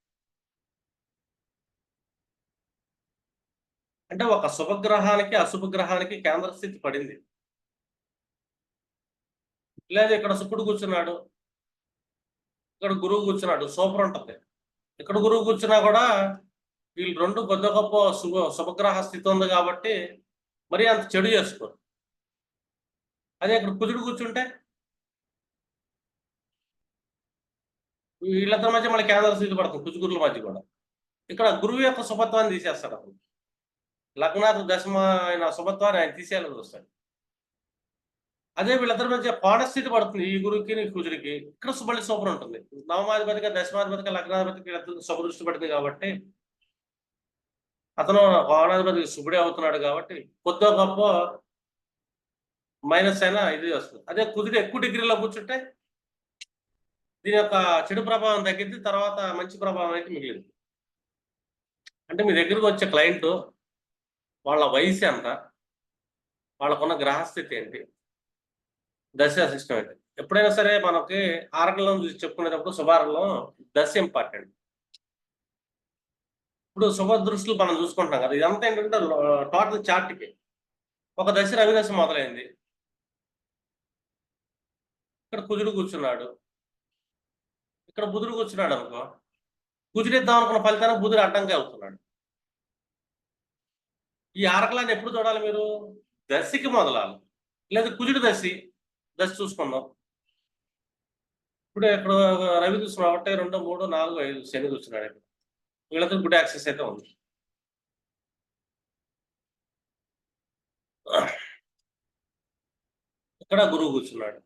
అంటే ఒక శుభగ్రహానికి అశుభగ్రహానికి కేంద్ర స్థితి పడింది. లేదా ఇక్కడ శుక్రుడు కూర్చున్నాడు, ఇక్కడ గురువు కూర్చున్నాడు, సూపర్ ఉంటుంది. ఇక్కడ గురువు కూర్చున్నా కూడా వీళ్ళు రెండు కొద్ది గొప్ప శుభగ్రహ స్థితి ఉంది కాబట్టి మరీ అంత చెడు చేసుకోరు. అదే ఇక్కడ కుజుడు కూర్చుంటే వీళ్ళిద్దరి మధ్య మళ్ళీ కేంద్ర స్థితి పడుతుంది, కుజుగురుల మధ్య కూడా. ఇక్కడ గురువు యొక్క శుభత్వాన్ని తీసేస్తాడు. అప్పుడు లగ్నాథ దశమ ఆయన శుభత్వాన్ని ఆయన తీసేయాలని చూస్తాడు. అదే వీళ్ళిద్దరి మధ్య పాడస్థితి పడుతుంది, ఈ గురువుకి కుజుడికి. ఇక్కడ మళ్ళీ సూపర్ ఉంటుంది. నవమాధిపతిగా దశమాధిపతిగా లగ్నాధిపతికి వీళ్ళిద్దరికి శుభ దృష్టి పడింది కాబట్టి అతను కోణాధిపతికి శుభుడే అవుతున్నాడు కాబట్టి కొద్ది గొప్ప మైనస్ అయినా ఇది వస్తుంది. అదే కుజుడు ఎక్కువ డిగ్రీలో కూర్చుంటే దీని యొక్క చెడు ప్రభావం తగ్గింది, తర్వాత మంచి ప్రభావం అయితే మిగిలింది. అంటే మీ దగ్గరకు వచ్చే క్లయింట్ వాళ్ళ వయసు ఎంత, వాళ్ళకున్న గ్రహస్థితి ఏంటి, దశ సిస్టమ్ ఏంటి. ఎప్పుడైనా సరే మనకి ఆరకలను చూసి చెప్పుకునేటప్పుడు శుభారంలో దశ ఇంపార్టెంట్. ఇప్పుడు శుభ దృష్టిలు మనం చూసుకుంటున్నాం కదా, ఇదంతా ఏంటంటే టోటల్ చార్ట్కి ఒక దశ రవి దశ మొదలైంది. ఇక్కడ కుజుడు కూర్చున్నాడు, ఇక్కడ బుధుడు కూర్చున్నాడు అనుకో, కుజుడు ఇద్దాం అనుకున్న ఫలితానికి బుధుడు అడ్డంగా అవుతున్నాడు. ఈ ఆరకలాన్ని ఎప్పుడు చూడాలి మీరు, దశకి మొదలాలి. లేదా కుజుడు దశ చూసుకుందాం. ఇప్పుడు ఇక్కడ రవి చూస్తున్నాడు, 1, 2, 3, 4, 5 శని కూర్చున్నాడు. ఇక్కడ వీళ్ళతో గుడ్ యాక్సెస్ అయితే ఉంది. ఇక్కడ గురువు కూర్చున్నాడు,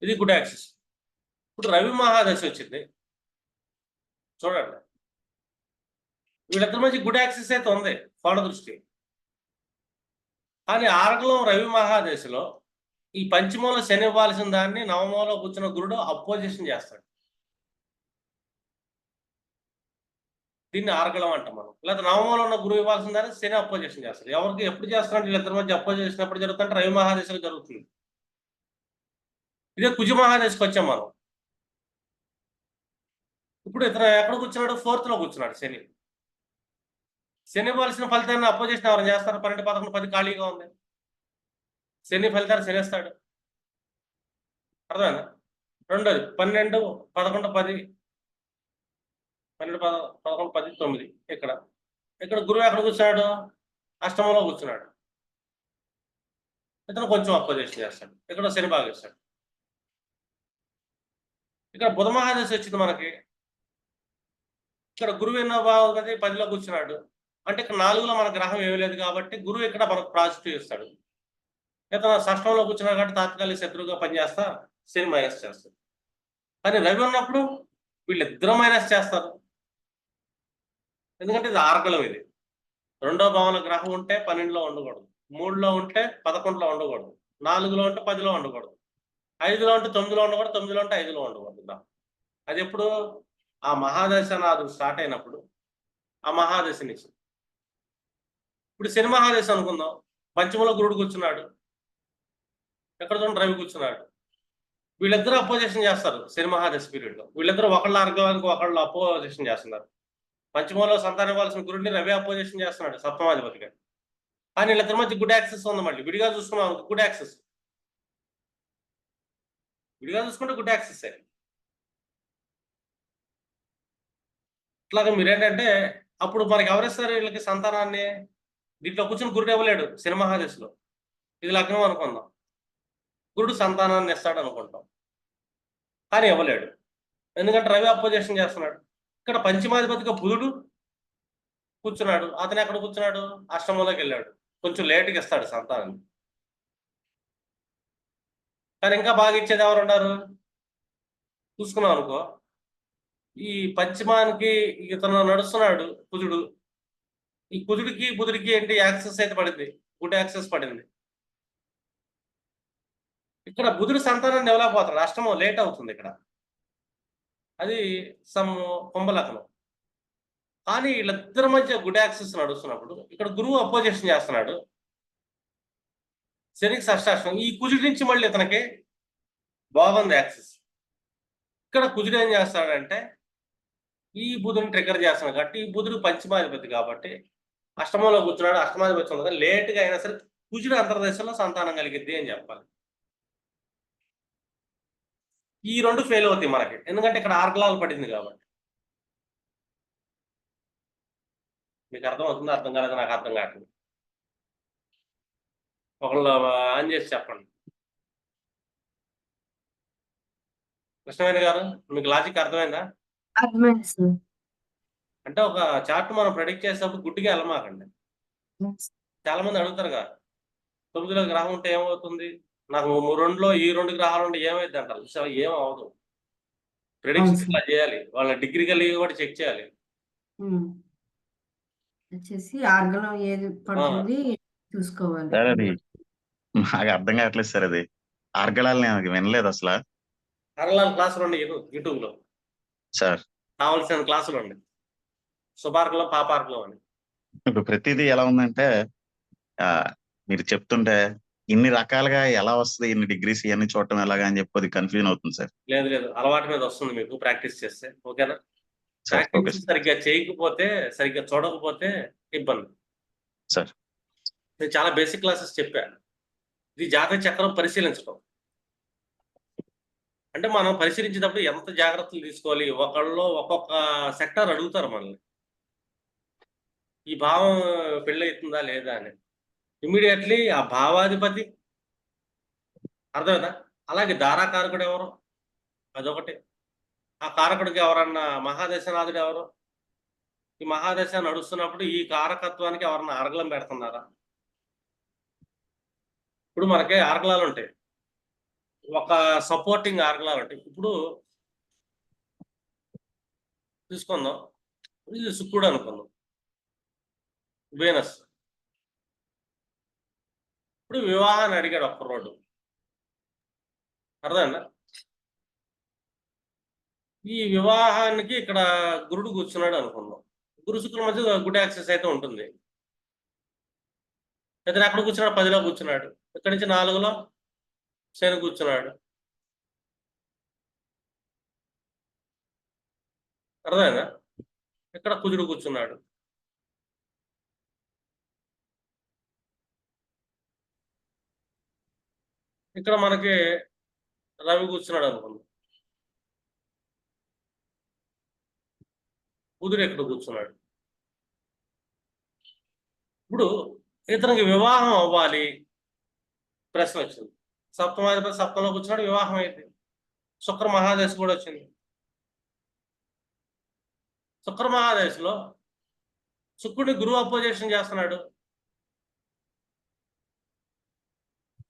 ఇది గుడ్ యాక్సెస్. ఇప్పుడు రవి మహాదశ వచ్చింది చూడండి, వీళ్ళిద్దరి మధ్య గుడ్ యాక్సెస్ అయితే ఉంది కోణ దృష్టి. కానీ ఆరకలం రవి మహాదశలో ఈ పంచమంలో శని ఇవ్వాల్సిన దాన్ని నవమంలో కూర్చున్న గురుడు అపోజిషన్ చేస్తాడు. దీన్ని ఆరగలం అంటాం మనం. లేదా నవమంలో ఉన్న గురువు ఇవ్వాల్సిన దాన్ని శని అపోజిషన్ చేస్తాడు. ఎవరికి ఎప్పుడు చేస్తున్నాడు, వీళ్ళిద్దరి మధ్య అపోజిషన్ ఎప్పుడు జరుగుతుంటే రవి మహాదశలో జరుగుతుంది. ఇదే కుజ మహాదశకు వచ్చాం మనం. ఇప్పుడు ఇతను ఎక్కడ కూర్చున్నాడు, 4th లో కూర్చున్నాడు శని. శని ఇవ్వాల్సిన ఫలితాన్ని అపోజిషన్ ఎవరైనా చేస్తారు. 12, 11, 10 ఖాళీగా ఉంది, శని ఫలితాన్ని శనిస్తాడు. అర్థమైందా? రెండోది 12, 11, 10, 12, 11, 10, 9. ఇక్కడ గురువు ఎక్కడ కూర్చున్నాడు, అష్టమంలో కూర్చున్నాడు. ఇతను కొంచెం అపోజిషన్ చేస్తాడు, ఇక్కడ శని బాగా ఇస్తాడు. ఇక్కడ బుధ మహాదశ వచ్చింది మనకి. ఇక్కడ గురువు ఎన్నో భావం కదా, 10లో కూర్చున్నాడు. అంటే ఇక్కడ 4లో మన గ్రహం ఏమీ లేదు కాబట్టి గురువు ఇక్కడ మనకు పాజిటివ్ ఇస్తాడు. ఇతను షష్టంలో కూర్చున్నాడు కాబట్టి తాత్కాలిక శత్రువుగా పనిచేస్తా శని మైనస్ చేస్తాడు. కానీ రవి ఉన్నప్పుడు వీళ్ళిద్దరూ మైనస్ చేస్తారు. ఎందుకంటే ఇది ఆరకలం. ఇది 2వ భావంలో గ్రహం ఉంటే 12లో ఉండకూడదు, 3లో ఉంటే 11లో ఉండకూడదు, 4లో ఉంటే 10లో ఉండకూడదు, 5లో ఉంటే 9లో ఉండకూడదు, 9లో ఉంటే 5లో ఉండకూడదు. అది ఎప్పుడు ఆ మహాదశ నాదు స్టార్ట్ అయినప్పుడు ఆ మహాదశ నుంచి. ఇప్పుడు శని మహాదశ అనుకుందాం, పంచమంలో గురుడు కూర్చున్నాడు, ఎక్కడ చూడండి రవి కూర్చున్నాడు. వీళ్ళిద్దరూ అపోజిషన్ చేస్తారు శని మహాదశ పీరియడ్ లో. వీళ్ళిద్దరూ ఒకళ్ళ అర్గవానికి ఒకళ్ళు అపోజిషన్ చేస్తున్నారు. పంచమంలో సంతానం ఇవ్వాల్సిన గురుడిని రవి అపోజిషన్ చేస్తున్నాడు సప్తమాధిపతిగా. కానీ వీళ్ళిద్దరి మధ్య గుడ్ యాక్సెస్ ఉంది. మళ్ళీ విడిగా చూసుకున్నాం గుడ్ యాక్సెస్, విడిగా చూసుకుంటే గుడ్ యాక్సెస్. ఇట్లాగా మీరేంటంటే అప్పుడు మనకి ఎవరిస్తారు వీళ్ళకి సంతానాన్ని? దీంట్లో కూర్చొని గురుడు ఇవ్వలేడు శని మహాదశలో. ఇది లగ్నం అనుకుందాం, గురుడు సంతానాన్ని ఇస్తాడు అనుకుంటాం, కానీ ఇవ్వలేడు. ఎందుకంటే రవి అపోజిషన్ చేస్తున్నాడు. ఇక్కడ పంచమాధిపతిగా బుధుడు కూర్చున్నాడు. అతను ఎక్కడ కూర్చున్నాడు? అష్టమంలోకి వెళ్ళాడు. కొంచెం లేటుగా ఇస్తాడు సంతానాన్ని. కానీ ఇంకా బాగా ఇచ్చేది ఎవరు ఉన్నారు చూసుకున్నాం అనుకో. ఈ పంచమానికి ఇతను నడుస్తున్నాడు కుజుడు. ఈ కుజుడికి బుధుడికి ఏంటి యాక్సెస్ అయితే పడింది, గుడ్ యాక్సెస్ పడింది. ఇక్కడ బుధుడు సంతానాన్ని ఇవ్వలేకపోతాడు, అష్టమం లేట్ అవుతుంది ఇక్కడ. అది సమ్ కుంభలగ్నం. కానీ వీళ్ళిద్దరి మధ్య గుడ్ యాక్సెస్ నడుస్తున్నప్పుడు ఇక్కడ గురువు అపోజిషన్ చేస్తున్నాడు. శనికి షష్టాష్టం. ఈ కుజుడి నుంచి మళ్ళీ ఇతనికి బాగుంది యాక్సెస్. ఇక్కడ కుజుడు ఏం చేస్తాడంటే ఈ బుధుడిని ట్రిగర్ చేస్తున్నాడు కాబట్టి, ఈ బుధుడు పంచమాధిపతి కాబట్టి అష్టమంలో కూర్చున్నాడు. అష్టమాధిపతి ఉంది, లేట్గా అయినా సరే కుజుడు అంతర్దశలో సంతానం కలిగిద్ది అని చెప్పాలి. ఈ రెండు ఫెయిల్ అవుతాయి మనకి, ఎందుకంటే ఇక్కడ ఆర్గలాలు పడింది కాబట్టి. మీకు అర్థం అవుతుందో అర్థం కాలేదు నాకు అర్థం కావట్లేదు. ఒకళ్ళు ఆన్ చేసి చెప్పండి. కృష్ణవేణి గారు, మీకు లాజిక్ అర్థమైందా? అర్థమైంది సార్. అంటే ఒక చార్ట్ మనం ప్రెడిక్ట్ చేసేటప్పుడు గుడ్డిగా వెళ్ళమాకండి. చాలా మంది అడుగుతారు కదా, 9లో గ్రహం ఉంటే ఏమవుతుంది, నాకు 2లో ఈ 2 గ్రహాలు ఉంటే ఏమైంది అంటారు. ఏం అవదు. ప్రెడిక్షన్ ఇట్లా చేయాలి, వాళ్ళ డిగ్రీ కలిగి కూడా చెక్ చేయాలి. వచ్చేసి ఆర్గనం ఏది పడుతుంది చూసుకోవాలి. సార్ అది నాకు అర్థం కావట్లేదు సార్. అది ఆర్గళాలు నేను వినలేదు అసలు. ఆర్గళాల క్లాసులు ఉండే యూట్యూబ్ లో సార్, కావాల్సిన క్లాసులు ఉండే, శుభార్గలం పాపార్గలం అని. ఇప్పుడు ప్రతిదీ ఎలా ఉందంటే మీరు చెప్తుంటే ఇన్ని రకాలుగా ఎలా వస్తుంది, ఇన్ని డిగ్రీస్ ఇవన్నీ చూడటం ఎలాగా అని చెప్పి కన్ఫ్యూజన్ అవుతుంది సార్. లేదు అలవాటు మీద వస్తుంది మీకు ప్రాక్టీస్ చేస్తే. ఓకేనా? సార్ ప్రాక్టీస్ సరిగ్గా చేయకపోతే, సరిగ్గా చూడకపోతే ఇబ్బంది సార్. నేను చాలా బేసిక్ క్లాసెస్ చెప్పాను. ఇది జాతక చక్రం పరిశీలించడం అంటే మనం పరిశీలించేటప్పుడు ఎంత జాగ్రత్తలు తీసుకోవాలి. ఒకళ్ళు ఒక్కొక్క సెక్టర్ అడుగుతారు మనల్ని, ఈ భావం పెళ్ళవుతుందా లేదా అని. ఇమీడియట్లీ ఆ భావాధిపతి అర్థమైందా? అలాగే ధారాకారకుడు ఎవరు, అదొకటి. ఆ కారకుడికి ఎవరన్నా మహాదశనాథుడు ఎవరు? ఈ మహాదశ నడుస్తున్నప్పుడు ఈ కారకత్వానికి ఎవరన్నా అర్గలం పెడుతున్నారా? ఇప్పుడు మనకి ఆర్గలాలు ఉంటాయి, ఒక సపోర్టింగ్ ఆర్గలాలు ఉంటాయి. ఇప్పుడు తీసుకుందాం, ఇది శుక్రుడు అనుకుందాం, వీనస్. ఇప్పుడు వివాహాన్ని అడిగాడు ఒక్క రోడ్డు, అర్థమైందా? ఈ వివాహానికి ఇక్కడ గురుడు కూర్చున్నాడు అనుకుందాం. గురు శుక్రుల మధ్య గుడ్ యాక్సెస్ అయితే ఉంటుంది. ఇతను ఎక్కడ కూర్చున్నాడు? 10లో కూర్చున్నాడు. ఇక్కడి నుంచి 4లో శని కూర్చున్నాడు. అర్థమైందా? ఇక్కడ కుజుడు కూర్చున్నాడు. ఇక్కడ మనకి రవి కూర్చున్నాడు అనుకుందాం. బుధుడు ఎక్కడ కూర్చున్నాడు. ఇప్పుడు ఇతనికి వివాహం అవ్వాలి, ప్రశ్న వచ్చింది. సప్తమాధిపతి సప్తంలో కూర్చున్నాడు, వివాహం అయింది. శుక్ర మహాదశ కూడా వచ్చింది. శుక్ర మహాదశలో శుక్రుడిని గురువు అపోజిషన్ చేస్తున్నాడు,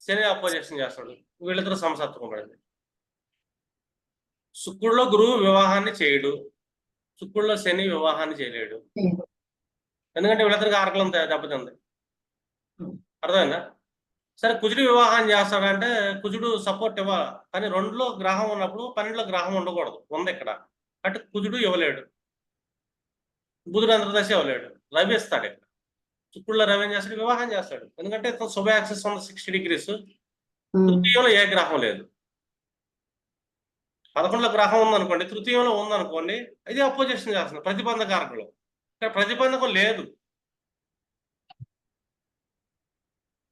శని అపోజిషన్ చేస్తున్నాడు. వీళ్ళిద్దరూ సమసత్వం పడింది. శుక్రుడిలో గురువు వివాహాన్ని చేయడు, శుక్రుడిలో శని వివాహాన్ని చేయలేడు. ఎందుకంటే వీళ్ళిద్దరికి ఆర్గలం దెబ్బతింది. అర్థమైందా? సరే కుజుడు వివాహం చేస్తాడంటే కుజుడు సపోర్ట్ ఇవ్వాలి, కానీ 2లో గ్రహం ఉన్నప్పుడు 12లో గ్రహం ఉండకూడదు, ఉంది ఇక్కడ. అంటే కుజుడు ఇవ్వలేడు, బుధుడు అంతర్దశ ఇవ్వలేడు, రవి ఇస్తాడు ఇక్కడ. శుక్రుడిలో రవి ఏం చేస్తాడు, వివాహం చేస్తాడు. ఎందుకంటే ఇతను శుభ యాక్సెస్ ఉంది 60 degrees. ఉమ్, తృతీయంలో ఏ గ్రహం లేదు. 11లో గ్రహం ఉందనుకోండి, తృతీయంలో ఉందనుకోండి, ఇది అపోజిషన్ చేస్తుంది ప్రతిబంధకారకులు. ఇక్కడ ప్రతిబంధకం లేదు.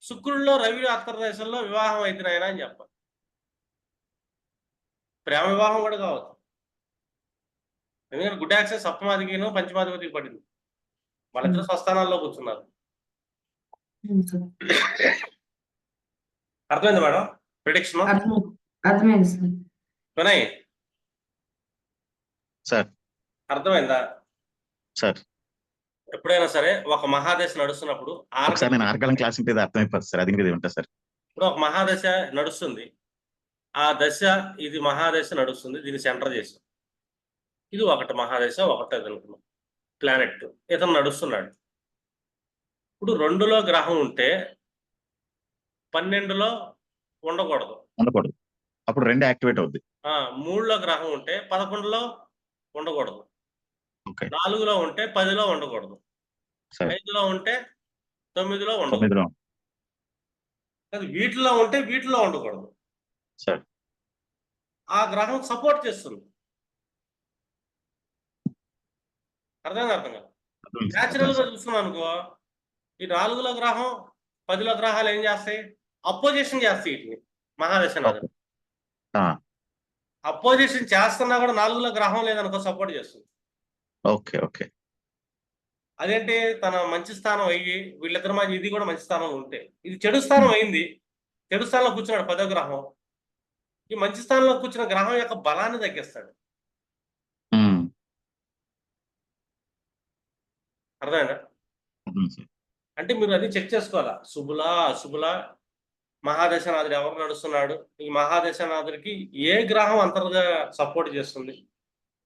శుక్రుడిలో రవి అంతర్దేశంలో వివాహం అయితే ఆయన అని చెప్పాలి. ప్రేమ వివాహం కూడా కావచ్చు. ఎందుకంటే గుడ్ యాక్సెస్ సప్తమాధికిను పంచమాధిపతికి పడింది. వాళ్ళిద్దరు స్వస్థానాల్లో కూర్చున్నారు. ఉమ్, సార్. అర్థమైంది మేడం ప్రిడిక్షన్? అర్థమైంది సార్. వినయ్ సార్ అర్థమైందా? సార్ ఎప్పుడైనా సరే ఒక మహాదశ నడుస్తున్నప్పుడు ఒకసారి నేను ఆర్గలం క్లాస్ ఉంటే అర్థమైపోతుంది సార్. అది మీద ఉంటా సార్. ఇప్పుడు ఒక మహాదశ నడుస్తుంది. ఆ దశ ఇది మహాదశ నడుస్తుంది, దీన్ని సెంటర్ చేసాం. ఇది ఒకటి మహాదశ, ఒకటి అది అనుకున్నాం. ప్లానెట్ ఇతను నడుస్తున్నాడు. ఇప్పుడు 2లో గ్రహం ఉంటే 12లో ఉండకూడదు. ఉండకూడదు. అప్పుడు 2 యాక్టివేట్ అవుద్ది. 3లో గ్రహం ఉంటే 11లో ఉండకూడదు. ఓకే 4లో ఉంటే 10లో ఉండకూడదు. సరే. 5లో ఉంటే 9లో ఉండకూడదు. 9లో వీటిలో ఉంటే వీటిలో ఉండకూడదు. సార్ ఆ గ్రహం సపోర్ట్ చేస్తుంది. అర్థం కాదు. అర్థమైంది సార్. న్యాచురల్ గా అర్థమైంది సార్. చూస్తున్నాం అనుకో, ఈ 4లో గ్రహం 10లో గ్రహాలు ఏం చేస్తాయి, అపోజిషన్ చేస్తాయి వీటిని. మహాదశనాథుడు ఓకే. ఆ, అపోజిషన్ చేస్తున్నా కూడా 4లో గ్రహం లేదనుకో సపోర్ట్ చేస్తుంది. ఓకే ఓకే అదేంటి, తన మంచి స్థానం అయ్యి వీళ్ళిద్దరి మధ్య ఇది కూడా మంచి స్థానంలో ఉంటే, ఇది చెడు స్థానం అయింది, చెడు స్థానంలో కూర్చున్నాడు 10వ గ్రహం. ఈ మంచి స్థానంలో కూర్చున్న గ్రహం యొక్క బలాన్ని తగ్గిస్తాడు. ఉమ్, అర్థమైందా? అర్థమైంది సార్. అంటే మీరు అది చెక్ చేసుకోవాలా, శుభులా అశుభులా, మహాదశనాథుడు ఎవరు నడుస్తున్నాడు, ఈ మహాదశనాథుడికి ఏ గ్రహం అంతర్గా సపోర్ట్ చేస్తుంది,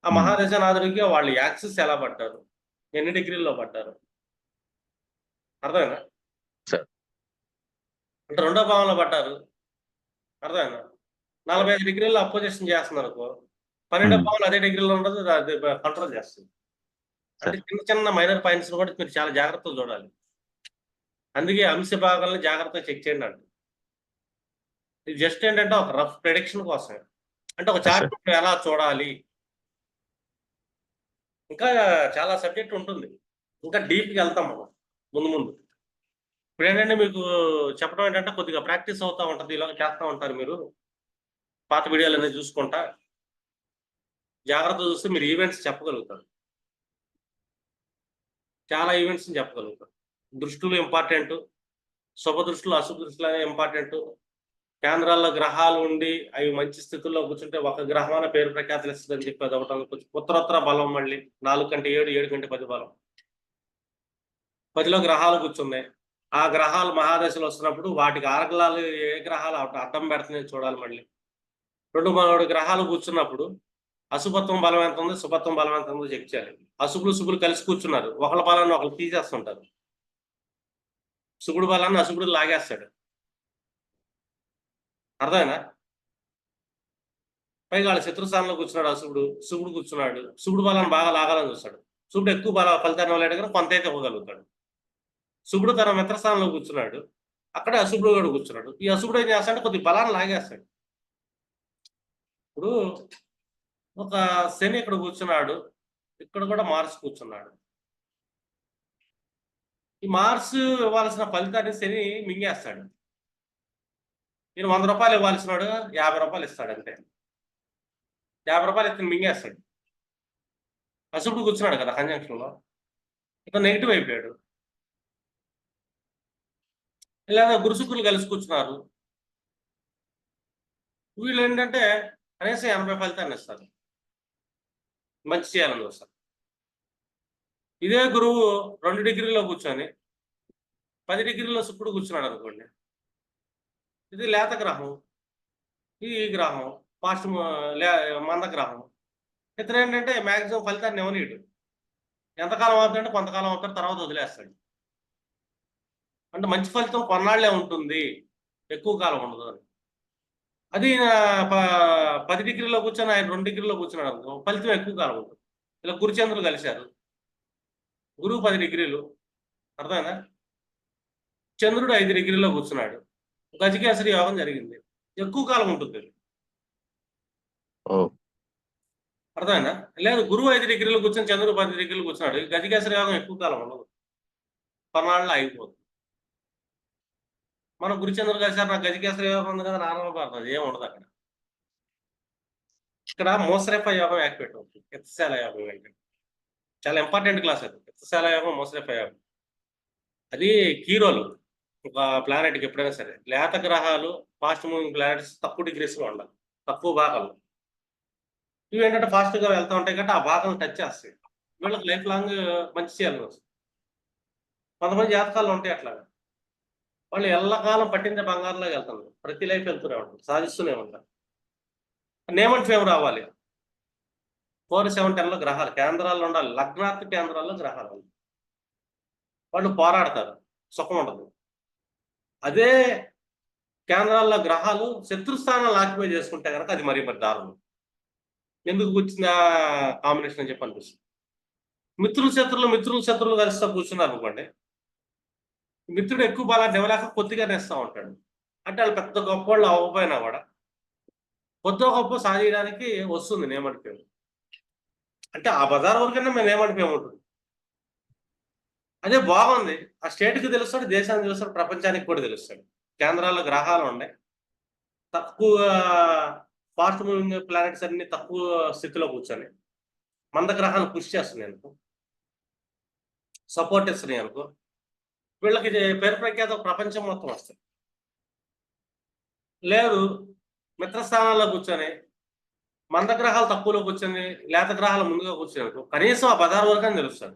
ఆ మహాదశనాథుడికి వాళ్ళు యాక్సెస్ ఎలా పడ్డారు, ఎన్ని డిగ్రీల్లో పడ్డారు. అర్థమైనా? సార్. అంటే 2వ భావంలో పడ్డారు. అర్థమైనా? 45 డిగ్రీల్లో అపోజిషన్ చేస్తున్నారు అనుకో, 12వ భావంలో అదే డిగ్రీలో ఉండదు, అది కంట్రోల్ చేస్తుంది. అంటే చిన్న చిన్న మైనర్ పాయింట్స్ కూడా మీరు చాలా జాగ్రత్తగా చూడాలి. అందుకే అంశ భాగాలను జాగ్రత్తగా చెక్ చేయండి అంట. ఇది జస్ట్ ఏంటంటే ఒక రఫ్ ప్రెడిక్షన్ కోసమే. అంటే ఒక చార్ట్ ఎలా చూడాలి, ఇంకా చాలా సబ్జెక్ట్ ఉంటుంది, ఇంకా డీప్కి వెళ్తాం మనం ముందు ముందు. ఇప్పుడు ఏంటంటే మీకు చెప్పడం ఏంటంటే కొద్దిగా ప్రాక్టీస్ అవుతా ఉంటుంది, ఇలా చేస్తూ ఉంటారు మీరు. పాత వీడియోలు అనేది చూసుకుంటా జాగ్రత్త చూస్తే మీరు ఈవెంట్స్ చెప్పగలుగుతారు, చాలా ఈవెంట్స్ చెప్పగలుగుతారు. దృష్టులు ఇంపార్టెంట్, శుభ దృష్టులు అశుభ దృష్టులు అనేవి ఇంపార్టెంట్. కేంద్రాల్లో గ్రహాలు ఉండి అవి మంచి స్థితుల్లో కూర్చుంటే ఒక గ్రహమైన పేరు ప్రఖ్యాతులు ఇస్తుందని చెప్పి అది ఒకటి. ఉత్తరోత్తర బలం మళ్ళీ 4 కంటే 7, 7 కంటే 10 బలం. 10లో గ్రహాలు కూర్చున్నాయి. ఆ గ్రహాలు మహాదశలు వస్తున్నప్పుడు వాటికి ఆర్గలాలు ఏ గ్రహాలు అడ్డం పెడుతున్నాయి చూడాలి. మళ్ళీ 2, 3 గ్రహాలు కూర్చున్నప్పుడు అశుభత్వం బలం ఎంత ఉంది, శుభత్వం బలం ఎంత ఉందో చెక్ చేయాలి. అశుభులు శుభులు కలిసి కూర్చున్నారు, ఒకళ్ళ బలాన్ని ఒకళ్ళు తీసేస్తుంటారు. శుభుడు బలాన్ని అశుభుడు లాగేస్తాడు. అర్థమైనా? పైగా వాళ్ళ శత్రుస్థానంలో కూర్చున్నాడు అశుభుడు, శుభుడు కూర్చున్నాడు, శుభుడు బలాన్ని బాగా లాగాలని చూస్తాడు. శుభుడు ఎక్కువ బల ఫలితాన్ని ఇవ్వలేడు కానీ కొంత అయితే ఇవ్వగలుగుతాడు. శుభుడు తన మిత్రస్థానంలో కూర్చున్నాడు, అక్కడే అశుభుడు కూడా కూర్చున్నాడు. ఈ అశుభుడు ఏం చేస్తాడు, కొద్ది బలాన్ని లాగేస్తాడు. ఇప్పుడు ఒక శని ఇక్కడ కూర్చున్నాడు, ఇక్కడ కూడా మార్స్ కూర్చున్నాడు. ఈ మార్స్ ఇవ్వాల్సిన ఫలితాన్ని శని మింగేస్తాడు. నేను 100 రూపాయలు ఇవ్వాల్సిన వాడు 50 రూపాయలు ఇస్తాడంటే 50 రూపాయలు ఇతను మింగేస్తాడు. అశుభుడు కూర్చున్నాడు కదా కంజంక్షన్లో, ఇతను నెగిటివ్ అయిపోయాడు. లేదా గురుశుక్రులు కలిసి కూర్చున్నారు, వీళ్ళు ఏంటంటే కనీసం 80 ఫలితాన్ని ఇస్తారు, మంచి చేయాలని వస్తారు. ఇదే గురువు 2 డిగ్రీలో కూర్చొని 10 డిగ్రీలో శుక్రుడు కూర్చున్నాడు అనుకోండి, ఇది లేత గ్రహం, ఈ గ్రహం ఫాస్ట్ మంద గ్రహం. ఇతను ఏంటంటే మ్యాక్సిమం ఫలితాన్ని ఇవ్వనీయడు. ఎంతకాలం అవుతుందంటే కొంతకాలం అవుతాడు, తర్వాత వదిలేస్తాడు. అంటే మంచి ఫలితం కొన్నాళ్లే ఉంటుంది, ఎక్కువ కాలం ఉండదు అని. అది 10 డిగ్రీలో కూర్చొని ఆయన 2 డిగ్రీలో కూర్చున్నాడు అనుకో, ఫలితం ఎక్కువ కాలం ఉంటుంది. ఇలా గురుచంద్రులు కలిశారు, గురువు 10 డిగ్రీలు. అర్థమైనా? చంద్రుడు 5 డిగ్రీలో కూర్చున్నాడు, గజకేసరి యోగం జరిగింది, ఎక్కువ కాలం ఉంటుంది అది. ఓ అర్థమైందా? లేదు గురువు 5 డిగ్రీలు కూర్చొని చంద్రుడు 10 డిగ్రీలు కూర్చున్నాడు, గజకేసరి యోగం ఎక్కువ కాలం ఉండదు, కొన్నాళ్ళు ఆగిపోతుంది. మన గురుచంద్రుడు గారు సార్ నాకు గజకేసరి యోగం ఉంది కదా ఆనందపడుతుంది, ఏం ఉండదు అక్కడ. ఇక్కడ మోసరేఫ యోగం యాక్టివేట్ అవుతుంది, ఎత్తశాల యోగం అంటే చాలా ఇంపార్టెంట్ క్లాస్ అది. ఎత్తశాల యోగం, మోసరేఫ యోగం అది కీ రోల్ ఒక ప్లానెట్కి ఎప్పుడైనా సరే. లేత గ్రహాలు, ఫాస్ట్ మూవింగ్ ప్లానెట్స్ తక్కువ డిగ్రీస్లో ఉండాలి, తక్కువ భాగాలు. ఇవి ఏంటంటే ఫాస్ట్గా వెళ్తూ ఉంటాయి కాబట్టి ఆ భాగం టచ్ చేస్తాయి, వీళ్ళకి లైఫ్ లాంగ్ మంచి చేయాలని వస్తుంది. కొంతమంది జాతకాలు ఉంటాయి అట్లాగా, వాళ్ళు ఎల్లకాలం పట్టిందే బంగారంలోకి వెళ్తున్నారు, ప్రతి లైఫ్ వెళ్తూనే ఉంటారు, సాధిస్తూనే ఉంటారు. నేమ్ అండ్ ఫేమ్ రావాలి. 4, 7, 10లో గ్రహాలు కేంద్రాల్లో ఉండాలి, లగ్నాత్మ కేంద్రాల్లో గ్రహాలు ఉండాలి. వాళ్ళు పోరాడతారు, సుఖం ఉండదు. అదే కేంద్రాల్లో గ్రహాలు శత్రుస్థానాలు ఆక్యుపై చేసుకుంటే కనుక అది మరి దారుణం. ఎందుకు వచ్చిన కాంబినేషన్ అని చెప్పి అనిపిస్తుంది. మిత్రులు శత్రువులు కలిసి కూర్చున్నారు అనుకోండి, మిత్రుడు ఎక్కువ బలాన్ని ఇవ్వలేక కొద్దిగా నేస్తూ ఉంటాడు. అంటే వాళ్ళు పెద్ద గొప్ప వాళ్ళు అవ్వకపోయినా కూడా కొద్ది గొప్ప సాధించడానికి వస్తుంది నేమనిపోయాము. అంటే ఆ బజార్ వరకైనా మేము నేమనిపోయాము ఉంటుంది. అదే బాగుంది, ఆ స్టేట్కి తెలుస్తాడు, దేశానికి తెలుస్తాడు, ప్రపంచానికి కూడా తెలుస్తాడు. కేంద్రాల్లో గ్రహాలు ఉన్నాయి, తక్కువ ఫాస్ట్ మూవింగ్ ప్లానెట్స్ అన్ని తక్కువ స్థితిలో కూర్చొని మంద గ్రహాలు కృషి చేస్తున్నాయి అనుకో, సపోర్ట్ ఇస్తున్నాయి అనుకో, వీళ్ళకి పేరు ప్రఖ్యాత ప్రపంచం మొత్తం వస్తుంది. లేదు మిత్రస్థానాల్లో కూర్చొని మంద గ్రహాలు తక్కువలో కూర్చొని లేత గ్రహాలు ముందుగా కూర్చొని అనుకో, కనీసం ఆ బజార్ వరకని తెలుస్తాడు,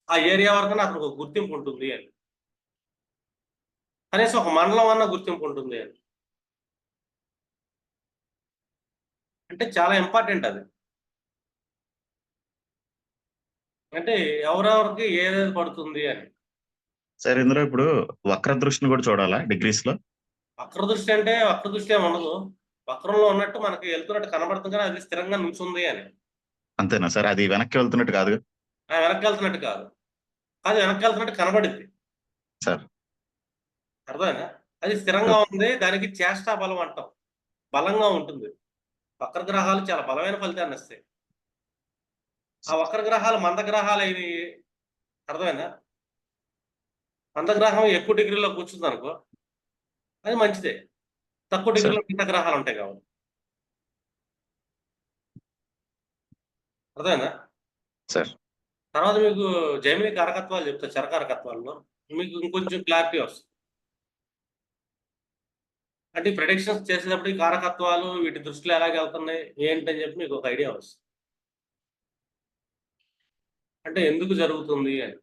ఆ ఏరియా వరకనే అతనికి ఒక గుర్తింపు ఉంటుంది అని, కనీసం ఒక మండలం అన్న గుర్తింపు ఉంటుంది అని. అంటే చాలా ఇంపార్టెంట్ అది. అంటే ఎవరెవరికి ఏదేది పడుతుంది అని. సార్ ఇందులో ఇప్పుడు వక్ర దృష్టిని కూడా చూడాలా డిగ్రీస్ లో? వక్రదృష్టి అంటే వక్రదృష్టి ఏమి ఉండదు, వక్రంలో ఉన్నట్టు మనకి వెళ్తున్నట్టు కనబడుతుంది కానీ అది స్థిరంగా నుంచుంది అని. అంతేనా సార్? అది వెనక్కి వెళ్తున్నట్టు కాదు వెనక్కి వెళ్తున్నట్టు కాదు, అది వెనక్కి వెళ్తున్నట్టు కనబడింది సార్? అర్థమైనా? అది స్థిరంగా ఉంది, దానికి చేష్టా బలం అంటాం, బలంగా ఉంటుంది. వక్ర గ్రహాలు చాలా బలమైన ఫలితాన్ని ఇస్తాయి. ఆ వక్ర గ్రహాలు మంద గ్రహాలు అయినవి, అర్థమైనా? మందగ్రహం ఎక్కువ డిగ్రీలో కూర్చుంది అనుకో, అది మంచిదే. తక్కువ డిగ్రీలో మిగతా గ్రహాలు ఉంటాయి కాబట్టి, అర్థమైనా? సార్ తర్వాత మీకు జైమిని కారకత్వాలు చెప్తా, చరకారకత్వాల్లో మీకు ఇంకొంచెం క్లారిటీ వస్తుంది. అంటే ప్రెడిక్షన్స్ చేసేటప్పుడు ఈ కారకత్వాలు వీటి దృష్టిలో ఎలాగ వెళ్తున్నాయి ఏంటని చెప్పి మీకు ఒక ఐడియా వస్తుంది, అంటే ఎందుకు జరుగుతుంది అని.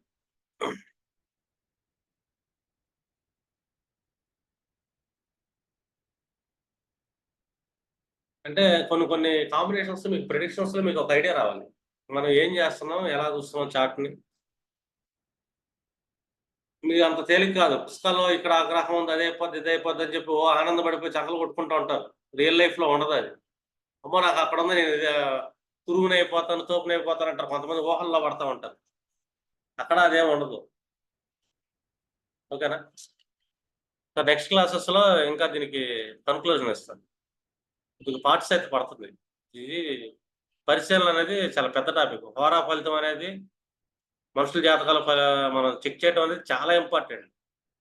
అంటే కొన్ని కాంబినేషన్స్ మీకు ప్రెడిక్షన్స్ లో మీకు ఒక ఐడియా రావాలి, మనం ఏం చేస్తున్నాం, ఎలా చూస్తున్నాం చార్ట్ని. మీకు అంత తేలిక కాదు, పుస్తకాల్లో ఇక్కడ ఆ గ్రహం ఉంది అదే అయిపోద్ది ఇదే అయిపోద్ది అని చెప్పి ఆనందపడిపోయి చక్కలు కొట్టుకుంటూ ఉంటారు. రియల్ లైఫ్ లో ఉండదు అది. అమ్మో నాకు అక్కడ ఉంది, నేను తురుగునైపోతాను, తోపునైపోతాను అంటారు, కొంతమంది ఊహల్లో పడతా ఉంటారు. అక్కడ అదేం ఉండదు, ఓకేనా? నెక్స్ట్ క్లాసెస్ లో ఇంకా దీనికి కన్క్లూజన్ ఇస్తాను. మీకు పార్ట్స్ అయితే పడుతుంది. ఇది పరిశీలన అనేది చాలా పెద్ద టాపిక్. హోరా ఫలితం అనేది మనుషుల జాతకాల మనం చెక్ చేయడం అనేది చాలా ఇంపార్టెంట్.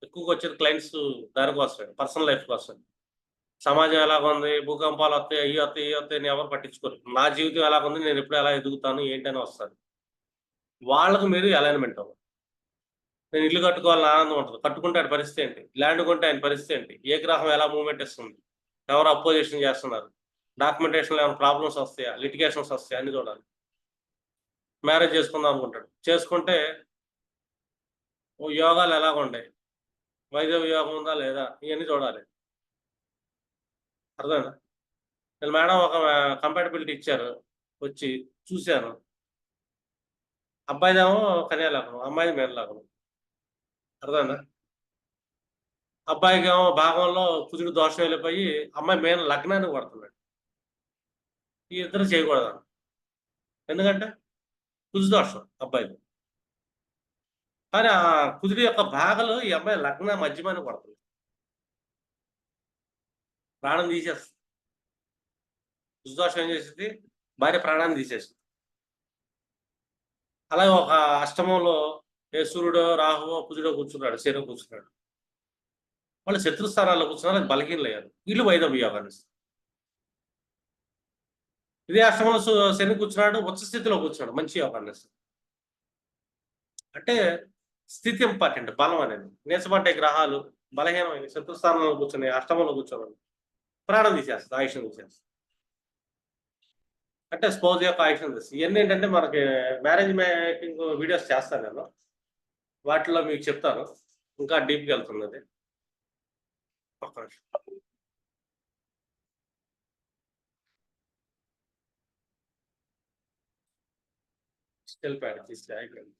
ఎక్కువగా వచ్చేది క్లయింట్స్ దానికోసమే, పర్సనల్ లైఫ్ కోసం. సమాజం ఎలాగ ఉంది, భూకంపాలు వస్తాయి, అయ్యి వస్తాయి ఇవి వస్తాయి అని ఎవరు పట్టించుకోరు. నా జీవితం ఎలాగ ఉంది, నేను ఎప్పుడు ఎలా ఎదుగుతాను ఏంటని వస్తారు. వాళ్ళకు మీరు అలైన్మెంట్ అవ్వాలి. నేను ఇల్లు కట్టుకోవాలని ఆనందం ఉంటుంది, కట్టుకుంటే ఆయన పరిస్థితి ఏంటి, ల్యాండ్ కొంటే ఆయన పరిస్థితి ఏంటి, ఏ గ్రహం ఎలా మూవ్మెంట్ ఇస్తుంది, ఎవరు అపోజిషన్ చేస్తున్నారు, డాక్యుమెంటేషన్లో ఏమైనా ప్రాబ్లమ్స్ వస్తాయా, లిటిగేషన్స్ వస్తాయా అన్ని చూడాలి. మ్యారేజ్ చేసుకుందాం అనుకుంటాడు, చేసుకుంటే యోగాలు ఎలాగ ఉంటాయి, వైద్య యోగం ఉందా లేదా, ఇవన్నీ చూడాలి. అర్థమైందా? నేను మేడం ఒక కంపాటబిలిటీ ఇచ్చారు, వచ్చి చూశాను, అబ్బాయిదేమో కన్యా లగ్నం, అమ్మాయిది మేన లగ్నం. అర్థమైందా? అబ్బాయికి ఏమో భాగంలో కుజుడు దోషం వెళ్ళిపోయి అమ్మాయి మేన లగ్నాన్ని కొడుతున్నాడు. ఈ ఇద్దరు చేయకూడదు, ఎందుకంటే కుజు దోషం అబ్బాయిది. కానీ ఆ కుజుడి యొక్క భాగలో ఈ అమ్మాయి లగ్న మధ్యమాన్ని పడుతుంది, ప్రాణం తీసేస్తుంది. కుజదోషం ఏం చేసింది, భార్య ప్రాణాన్ని తీసేసింది. అలాగే ఒక అష్టమంలో ఏ సూర్యుడో రాహువో కుజుడో కూర్చున్నాడు, శని కూర్చున్నాడు, వాళ్ళు శత్రుస్థానాల్లో కూర్చున్నారు, బలహీనలు అయ్యారు. వీళ్ళు వైదవ్య యోగాన్ని ఇస్తారు. ఇదే అష్టమంలో శని కూర్చున్నాడు, ఉచ్చ స్థితిలో కూర్చున్నాడు, మంచి యోగాన్ని ఇస్తారు. అంటే స్థితి ఇంపార్టెంట్, బలం అనేది. నీచబడ్డ గ్రహాలు బలహీనమైన శత్రుస్థానంలో కూర్చుని అష్టమంలో కూర్చోవాలి, ప్రాణం తీసేస్తుంది, ఆయుష్యం తీసేస్తుంది. అంటే స్పౌజ్ యొక్క ఆయుష్యం తీస్తుంది. ఇవన్నీ ఏంటంటే మనకి మ్యారేజ్ మేకింగ్ వీడియోస్ చేస్తాను నేను, వాటిలో మీకు చెప్తాను, ఇంకా డీప్గా వెళ్తున్నది. ఒక్క నిమిషం. స్టిల్ ప్యాడ్ తీస్తే అయిపోయింది.